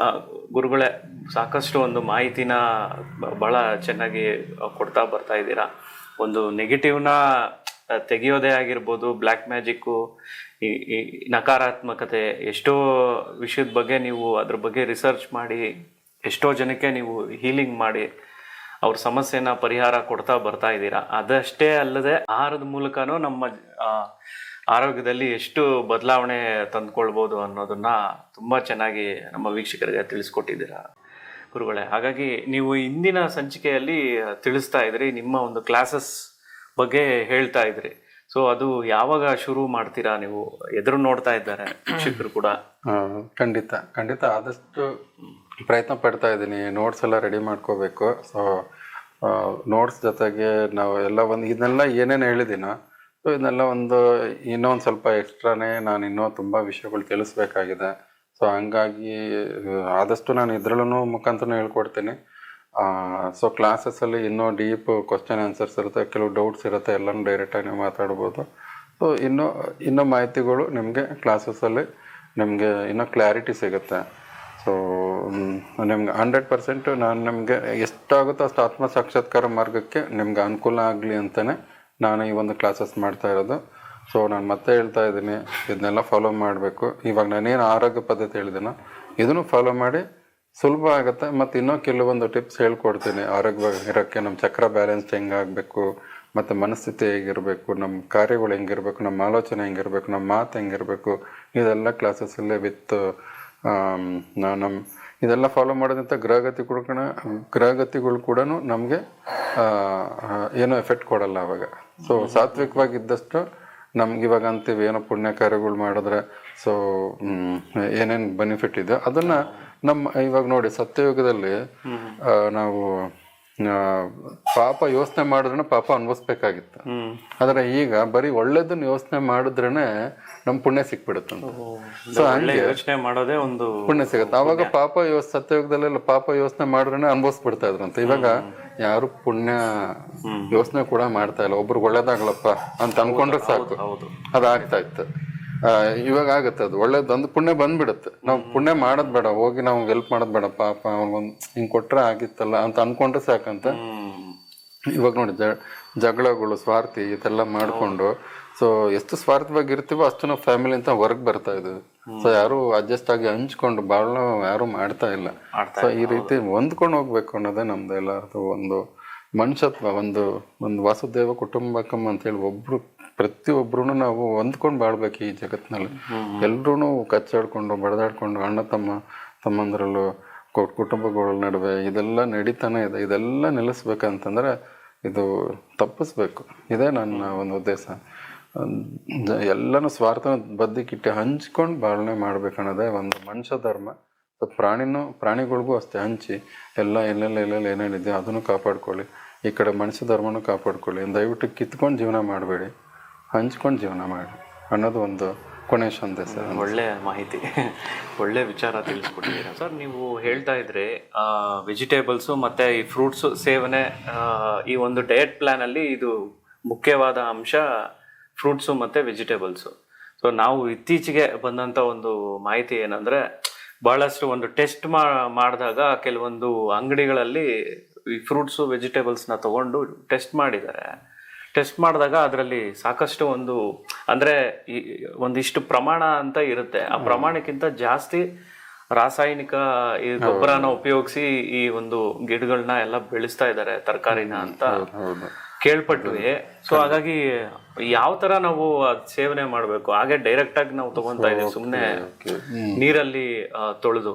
ಗುರುಗಳೇ, ಸಾಕಷ್ಟು ಒಂದು ಮಾಹಿತಿನ ಭಾಳ ಚೆನ್ನಾಗಿ ಕೊಡ್ತಾ ಬರ್ತಾ ಇದ್ದೀರಾ. ಒಂದು ನೆಗೆಟಿವ್ನ ತೆಗೆಯೋದೇ ಆಗಿರ್ಬೋದು, ಬ್ಲ್ಯಾಕ್ ಮ್ಯಾಜಿಕ್ಕು, ಈ ನಕಾರಾತ್ಮಕತೆ, ಎಷ್ಟೋ ವಿಷಯದ ಬಗ್ಗೆ ನೀವು ಅದ್ರ ಬಗ್ಗೆ ರಿಸರ್ಚ್ ಮಾಡಿ ಎಷ್ಟೋ ಜನಕ್ಕೆ ನೀವು ಹೀಲಿಂಗ್ ಮಾಡಿ ಅವ್ರ ಸಮಸ್ಯೆನ ಪರಿಹಾರ ಕೊಡ್ತಾ ಬರ್ತಾ ಇದ್ದೀರಾ. ಅದಷ್ಟೇ ಅಲ್ಲದೆ ಆಹಾರದ ಮೂಲಕನೂ ನಮ್ಮ ಆರೋಗ್ಯದಲ್ಲಿ ಎಷ್ಟು ಬದಲಾವಣೆ ತಂದುಕೊಳ್ಬೋದು ಅನ್ನೋದನ್ನ ತುಂಬ ಚೆನ್ನಾಗಿ ನಮ್ಮ ವೀಕ್ಷಕರಿಗೆ ತಿಳಿಸ್ಕೊಟ್ಟಿದ್ದೀರಾ ಗುರುಗಳೇ. ಹಾಗಾಗಿ ನೀವು ಇಂದಿನ ಸಂಚಿಕೆಯಲ್ಲಿ ತಿಳಿಸ್ತಾ ಇದ್ರಿ, ನಿಮ್ಮ ಒಂದು ಕ್ಲಾಸಸ್ ಬಗ್ಗೆ ಹೇಳ್ತಾ ಇದ್ರಿ. ಸೊ ಅದು ಯಾವಾಗ ಶುರು ಮಾಡ್ತೀರಾ ನೀವು? ಎದುರು ನೋಡ್ತಾ ಇದ್ದಾರೆ ಶಿಕ್ಷಕರು ಕೂಡ. ಖಂಡಿತ ಆದಷ್ಟು ಪ್ರಯತ್ನ ಪಡ್ತಾ ಇದ್ದೀನಿ. ನೋಟ್ಸ್ ಎಲ್ಲ ರೆಡಿ ಮಾಡ್ಕೋಬೇಕು. ಸೊ ನೋಟ್ಸ್ ಜೊತೆಗೆ ನಾವು ಎಲ್ಲ ಒಂದು ಇದನ್ನೆಲ್ಲ ಏನೇನು ಹೇಳಿದ್ದೀನೋ, ಸೊ ಇದನ್ನೆಲ್ಲ ಇನ್ನೊಂದು ಸ್ವಲ್ಪ ಎಕ್ಸ್ಟ್ರಾನೇ ನಾನು ಇನ್ನೂ ತುಂಬ ವಿಷಯಗಳು ತಿಳಿಸ್ಬೇಕಾಗಿದೆ. ಸೊ ಹಂಗಾಗಿ ಆದಷ್ಟು ನಾನು ಇದರಲ್ಲೂ ಮುಖಾಂತರ ಹೇಳ್ಕೊಡ್ತೀನಿ. ಸೊ ಕ್ಲಾಸಸ್ಸಲ್ಲಿ ಇನ್ನೂ ಡೀಪ್ ಕ್ವಶನ್ ಆನ್ಸರ್ಸ್ ಇರುತ್ತೆ, ಕೆಲವು ಡೌಟ್ಸ್ ಇರುತ್ತೆ, ಎಲ್ಲನೂ ಡೈರೆಕ್ಟಾಗಿ ನೀವು ಮಾತಾಡ್ಬೋದು. ಸೊ ಇನ್ನೂ ಮಾಹಿತಿಗಳು ನಿಮಗೆ ಕ್ಲಾಸಸ್ಸಲ್ಲಿ ನಿಮಗೆ ಇನ್ನೂ ಕ್ಲಾರಿಟಿ ಸಿಗುತ್ತೆ. ಸೊ ನಿಮ್ಗೆ 100% ನಾನು ನಿಮಗೆ ಎಷ್ಟಾಗುತ್ತೋ ಅಷ್ಟು ಆತ್ಮ ಸಾಕ್ಷಾತ್ಕಾರ ಮಾರ್ಗಕ್ಕೆ ನಿಮ್ಗೆ ಅನುಕೂಲ ಆಗಲಿ ಅಂತಲೇ ನಾನು ಈ ಒಂದು ಕ್ಲಾಸಸ್ ಮಾಡ್ತಾ ಇರೋದು. ಸೊ ನಾನು ಮತ್ತೆ ಹೇಳ್ತಾ ಇದ್ದೀನಿ, ಇದನ್ನೆಲ್ಲ ಫಾಲೋ ಮಾಡಬೇಕು. ಇವಾಗ ನಾನೇನು ಆರೋಗ್ಯ ಪದ್ಧತಿ ಹೇಳಿದ್ದೀನೋ ಇದನ್ನು ಫಾಲೋ ಮಾಡಿ ಸುಲಭ ಆಗುತ್ತೆ. ಮತ್ತು ಇನ್ನೂ ಕೆಲವೊಂದು ಟಿಪ್ಸ್ ಹೇಳ್ಕೊಡ್ತೀನಿ ಆರೋಗ್ಯವಾಗಿ ಇರೋಕ್ಕೆ. ನಮ್ಮ ಚಕ್ರ ಬ್ಯಾಲೆನ್ಸ್ ಹೆಂಗಾಗಬೇಕು, ಮತ್ತು ಮನಸ್ಥಿತಿ ಹೇಗಿರಬೇಕು, ನಮ್ಮ ಕಾರ್ಯಗಳು ಹೆಂಗಿರಬೇಕು, ನಮ್ಮ ಆಲೋಚನೆ ಹೆಂಗಿರಬೇಕು, ನಮ್ಮ ಮಾತು ಹೆಂಗಿರಬೇಕು, ಇದೆಲ್ಲ ಕ್ಲಾಸಸ್ಸಲ್ಲೇ ವಿತ್ ನಮ್ಮ ಇದೆಲ್ಲ ಫಾಲೋ ಮಾಡೋದಂಥ ಗ್ರಹಗತಿಗಳು ಕೂಡ ನಮಗೆ ಏನೂ ಎಫೆಕ್ಟ್ ಕೊಡಲ್ಲ ಅವಾಗ. ಸೊ ಸಾತ್ವಿಕವಾಗಿದ್ದಷ್ಟು ನಮ್ಗೆ ಇವಾಗ ಅಂತೀವಿ ಏನೋ ಪುಣ್ಯ ಕಾರ್ಯಗಳು ಮಾಡಿದ್ರೆ ಸೊ ಏನೇನು ಬೆನಿಫಿಟ್ ಇದೆ ಅದನ್ನು ಇವಾಗ ನೋಡಿ ಸತ್ಯಯುಗದಲ್ಲಿ ನಾವು ಪಾಪ ಯೋಚನೆ ಮಾಡಿದ್ರೆ ಪಾಪ ಅನ್ಭವಿಸ್ಬೇಕಾಗಿತ್ತು. ಆದ್ರೆ ಈಗ ಬರೀ ಒಳ್ಳೇದನ್ನ ಯೋಚನೆ ಮಾಡಿದ್ರೇನೆ ನಮ್ ಪುಣ್ಯ ಸಿಕ್ಬಿಡುತ್ತೆ. ಸೊ ಹಂಗೆ ಯೋಚನೆ ಮಾಡೋದೇ ಒಂದು ಪುಣ್ಯ ಸಿಗುತ್ತೆ. ಅವಾಗ ಸತ್ಯಯುಗದಲ್ಲೆಲ್ಲ ಪಾಪ ಯೋಚನೆ ಮಾಡಿದ್ರೇನೆ ಅನ್ಭವಿಸ್ಬಿಡ್ತಾ ಇದ್ರಂತೆ. ಇವಾಗ ಯಾರು ಪುಣ್ಯ ಯೋಚನೆ ಕೂಡ ಮಾಡ್ತಾ ಇಲ್ಲ. ಒಬ್ರಿಗೆ ಒಳ್ಳೇದಾಗ್ಲಪ್ಪ ಅಂತ ಅನ್ಕೊಂಡ್ರೆ ಸಾಕು, ಅದಾಗ್ತಾ ಇತ್ತು. ಇವಾಗ ಆಗುತ್ತೆ ಅದು ಒಳ್ಳೇದೊಂದು ಪುಣ್ಯ ಬಂದ್ಬಿಡುತ್ತೆ. ನಾವು ಪುಣ್ಯ ಮಾಡೋದ್ ಬೇಡ, ಹೋಗಿ ನಾವು ಹೆಲ್ಪ್ ಮಾಡೋದ್ ಬೇಡ, ಪಾಪ ಅವ್ನಿಗೊಂದು ಹಿಂಗ್ ಕೊಟ್ರೆ ಆಗಿತ್ತಲ್ಲ ಅಂತ ಅನ್ಕೊಂಡ್ರೆ ಸಾಕಂತ. ಇವಾಗ ನೋಡಿ ಜಗಳಗಳು, ಸ್ವಾರ್ಥಿ ಇದೆಲ್ಲ ಮಾಡ್ಕೊಂಡು ಸೊ ಎಷ್ಟು ಸ್ವಾರ್ಥವಾಗಿ ಇರ್ತೀವೋ ಅಷ್ಟು ನಾವು ಫ್ಯಾಮಿಲಿ ಅಂತ ಹೊರಗೆ ಬರ್ತಾ ಇದ್ವಿ. ಸೊ ಯಾರು ಅಡ್ಜಸ್ಟ್ ಆಗಿ ಹಂಚ್ಕೊಂಡು ಬಾಳ ಯಾರು ಮಾಡ್ತಾ ಇಲ್ಲ. ಸೊ ಈ ರೀತಿ ಹೊಂದ್ಕೊಂಡು ಹೋಗ್ಬೇಕು ಅನ್ನೋದೇ ನಮ್ದು ಎಲ್ಲರದು ಒಂದು ಮನುಷ್ಯತ್ವ. ಒಂದು ವಾಸುದೇವ ಕುಟುಂಬಕಂ ಅಂತೇಳಿ ಒಬ್ರು ಪ್ರತಿಯೊಬ್ರು ನಾವು ಹೊಂದ್ಕೊಂಡು ಬಾಳ್ಬೇಕು ಈ ಜಗತ್ತಿನಲ್ಲಿ. ಎಲ್ರೂ ಕಚ್ಚಾಡ್ಕೊಂಡು ಬಡದಾಡ್ಕೊಂಡು ಅಣ್ಣ ತಮ್ಮಂದ್ರಲ್ಲೂ ಕುಟುಂಬಗಳ ನಡುವೆ ಇದೆಲ್ಲ ನಡೀತಾನೆ ಇದೆ. ಇದೆಲ್ಲ ನಿಲ್ಲಿಸ್ಬೇಕಂತಂದ್ರೆ ಇದು ತಪ್ಪಿಸ್ಬೇಕು. ಇದೇ ನನ್ನ ಒಂದು ಉದ್ದೇಶ. ಎಲ್ಲನೂ ಸ್ವಾರ್ಥ ಬದಿಗಿಟ್ಟು ಹಂಚ್ಕೊಂಡು ಬಾಳ್ನೆ ಮಾಡ್ಬೇಕನ್ನೋದೇ ಒಂದು ಮನುಷ್ಯ ಧರ್ಮ. ಪ್ರಾಣಿಗಳಿಗೂ ಅಷ್ಟೇ ಹಂಚಿ ಎಲ್ಲ ಎಲ್ಲೆಲ್ಲಿ ಏನೇನಿದೆಯೋ ಅದನ್ನು ಕಾಪಾಡ್ಕೊಳ್ಳಿ, ಈ ಕಡೆ ಮನುಷ್ಯ ಧರ್ಮನೂ ಕಾಪಾಡ್ಕೊಳ್ಳಿ. ದಯವಿಟ್ಟು ಕಿತ್ಕೊಂಡು ಜೀವನ ಮಾಡಬೇಡಿ, ಹಂಚ್ಕೊಂಡು ಜೀವನ ಮಾಡಿ ಅನ್ನೋದು ಒಂದು ಕೊನೆ ಸಂದೇಶ. ಒಳ್ಳೆ ಮಾಹಿತಿ, ಒಳ್ಳೆ ವಿಚಾರ ತಿಳಿಸ್ಕೊಟ್ಟಿದ್ದೀರಾ ಸರ್. ನೀವು ಹೇಳ್ತಾ ಇದ್ರೆ ವೆಜಿಟೇಬಲ್ಸು ಮತ್ತು ಈ ಫ್ರೂಟ್ಸು ಸೇವನೆ, ಈ ಒಂದು ಡಯಟ್ ಪ್ಲ್ಯಾನಲ್ಲಿ ಇದು ಮುಖ್ಯವಾದ ಅಂಶ ಫ್ರೂಟ್ಸು ಮತ್ತು ವೆಜಿಟೇಬಲ್ಸು. ಸೊ ನಾವು ಇತ್ತೀಚೆಗೆ ಬಂದಂಥ ಒಂದು ಮಾಹಿತಿ ಏನಂದರೆ, ಭಾಳಷ್ಟು ಒಂದು ಟೆಸ್ಟ್ ಮಾಡಿದಾಗ ಕೆಲವೊಂದು ಅಂಗಡಿಗಳಲ್ಲಿ ಈ ಫ್ರೂಟ್ಸು ವೆಜಿಟೇಬಲ್ಸ್ನ ತೊಗೊಂಡು ಟೆಸ್ಟ್ ಮಾಡಿದ್ದಾರೆ. ಟೆಸ್ಟ್ ಮಾಡಿದಾಗ ಅದರಲ್ಲಿ ಸಾಕಷ್ಟು ಒಂದು ಅಂದರೆ ಒಂದಿಷ್ಟು ಪ್ರಮಾಣ ಅಂತ ಇರುತ್ತೆ, ಆ ಪ್ರಮಾಣಕ್ಕಿಂತ ಜಾಸ್ತಿ ರಾಸಾಯನಿಕ ಈ ಗೊಬ್ಬರನ ಉಪಯೋಗಿಸಿ ಈ ಒಂದು ಗಿಡಗಳನ್ನ ಎಲ್ಲ ಬೆಳೆಸ್ತಾ ಇದ್ದಾರೆ, ತರಕಾರಿನ ಅಂತ ಕೇಳ್ಪಟ್ವಿ. ಸೊ ಹಾಗಾಗಿ ಯಾವ ತರ ನಾವು ಸೇವನೆ ಮಾಡ್ಬೇಕು, ಹಾಗೆ ಡೈರೆಕ್ಟ್ ಆಗಿ ನಾವು ತಗೊಂತಾ ಇದೀವಿ ಸುಮ್ನೆ ನೀರಲ್ಲಿ ತೊಳೆದು.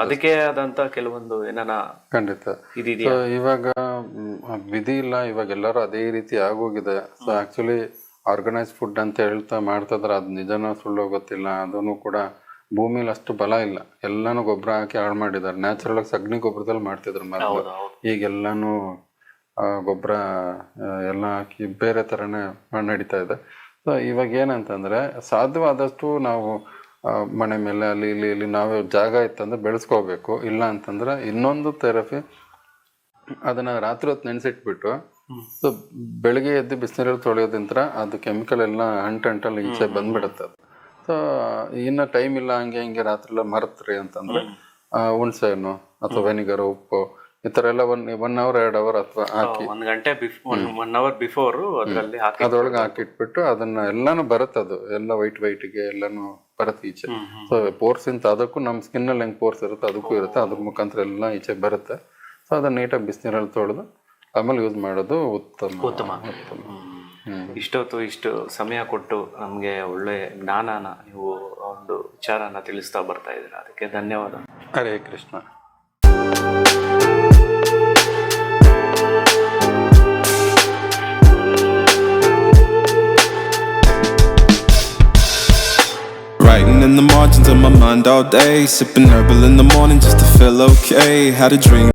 ಅದಕ್ಕೆ ಆದಂತ ಕೆಲವೊಂದು ಏನಾನ ಖಂಡಿತ ಇದೆಯಾ? ಇವಾಗ ವಿಧಿ ಇಲ್ಲ, ಇವಾಗ ಎಲ್ಲರೂ ಅದೇ ರೀತಿ ಆಗೋಗಿದೆ. ಸೊ ಆಕ್ಚುಲಿ ಆರ್ಗನೈಸ್ ಫುಡ್ ಅಂತ ಹೇಳ್ತಾ ಮಾಡ್ತಿದ್ರೆ ಅದು ನಿಜನೋ ಸುಳ್ಳು ಗೊತ್ತಿಲ್ಲ. ಅದನ್ನು ಕೂಡ ಭೂಮಿಲಿ ಅಷ್ಟು ಬಲ ಇಲ್ಲ, ಎಲ್ಲಾನು ಗೊಬ್ಬರ ಹಾಕಿ ಹಾಳು ಮಾಡಿದ್ದಾರೆ. ನ್ಯಾಚುರಲ್ ಆಗಿ ಸಗಣಿ ಗೊಬ್ಬರದಲ್ಲಿ ಮಾಡ್ತಿದ್ರು ಮೊದಲು, ಈಗೆಲ್ಲಾನು ಗೊಬ್ಬರ ಎಲ್ಲ ಹಾಕಿ ಬೇರೆ ಥರನೇ ನಡೀತಾ ಇದೆ. ಸೊ ಇವಾಗ ಏನಂತಂದರೆ, ಸಾಧ್ಯವಾದಷ್ಟು ನಾವು ಮನೆ ಮೇಲೆ ಅಲ್ಲಿ ಇಲ್ಲಿ ನಾವು ಜಾಗ ಇತ್ತಂದ್ರೆ ಬೆಳೆಸ್ಕೋಬೇಕು. ಇಲ್ಲ ಅಂತಂದ್ರೆ ಇನ್ನೊಂದು ಥೆರಪಿ, ಅದನ್ನು ರಾತ್ರಿ ಹೊತ್ತು ನೆನೆಸಿಟ್ಬಿಟ್ಟು ಸೊ ಬೆಳಗ್ಗೆ ಎದ್ದು ಬಿಸಿನೀರಲ್ಲಿ ತೊಳೆಯೋದಿಂತ್ರ ಅದು ಕೆಮಿಕಲ್ ಎಲ್ಲ ಅಂಟಲ್ಲಿ ಈಚೆ ಬಂದ್ಬಿಡುತ್ತೆ ಅದು. ಸೊ ಇನ್ನು ಟೈಮ್ ಇಲ್ಲ ಹಂಗೆ ರಾತ್ರಿ ಎಲ್ಲ ಮರೆತ್ರಿ ಅಂತಂದ್ರೆ ಹುಣಸೆ ಹಣ್ಣು ಅಥವಾ ವೆನಿಗರ್, ಉಪ್ಪು ಈ ಥರ ಎಲ್ಲ 1 hour 2 hour ಅಥವಾ ಹಾಕಿ 1 ಗಂಟೆ 1 hour ಬಿಫೋರ್ ಅದ್ರೊಳಗೆ ಹಾಕಿಟ್ಬಿಟ್ಟು ಅದನ್ನ ಎಲ್ಲಾನು ಬರುತ್ತೆ, ಅದು ಎಲ್ಲ ವೈಟ್ಗೆ ಎಲ್ಲಾನು ಬರುತ್ತೆ ಈಚೆ. ಸೊ ಪೋರ್ಸ್ ಇಂತ ಅದಕ್ಕೂ ನಮ್ಮ ಸ್ಕಿನ್ ಅಲ್ಲಿ ಹೆಂಗ್ ಪೋರ್ಸ್ ಇರುತ್ತೆ ಅದಕ್ಕೂ ಇರುತ್ತೆ, ಅದ್ರ ಮುಖಾಂತರ ಎಲ್ಲ ಈಚೆ ಬರುತ್ತೆ. ಸೊ ಅದನ್ನ ನೀಟಾಗಿ ಬಿಸಿನೀರಲ್ಲಿ ತೊಳೆದು ಆಮೇಲೆ ಯೂಸ್ ಮಾಡೋದು ಉತ್ತಮ. ಇಷ್ಟು ಸಮಯ ಕೊಟ್ಟು ನಮಗೆ ಒಳ್ಳೆ ಜ್ಞಾನನ ನೀವು ಒಂದು ವಿಚಾರನ ತಿಳಿಸ್ತಾ ಬರ್ತಾ ಇದ್ದೀರಾ, ಅದಕ್ಕೆ ಧನ್ಯವಾದ. Hare Krishna. Writing in the margins of my mind all day, sipping herbal in the morning just to feel okay. Had a dream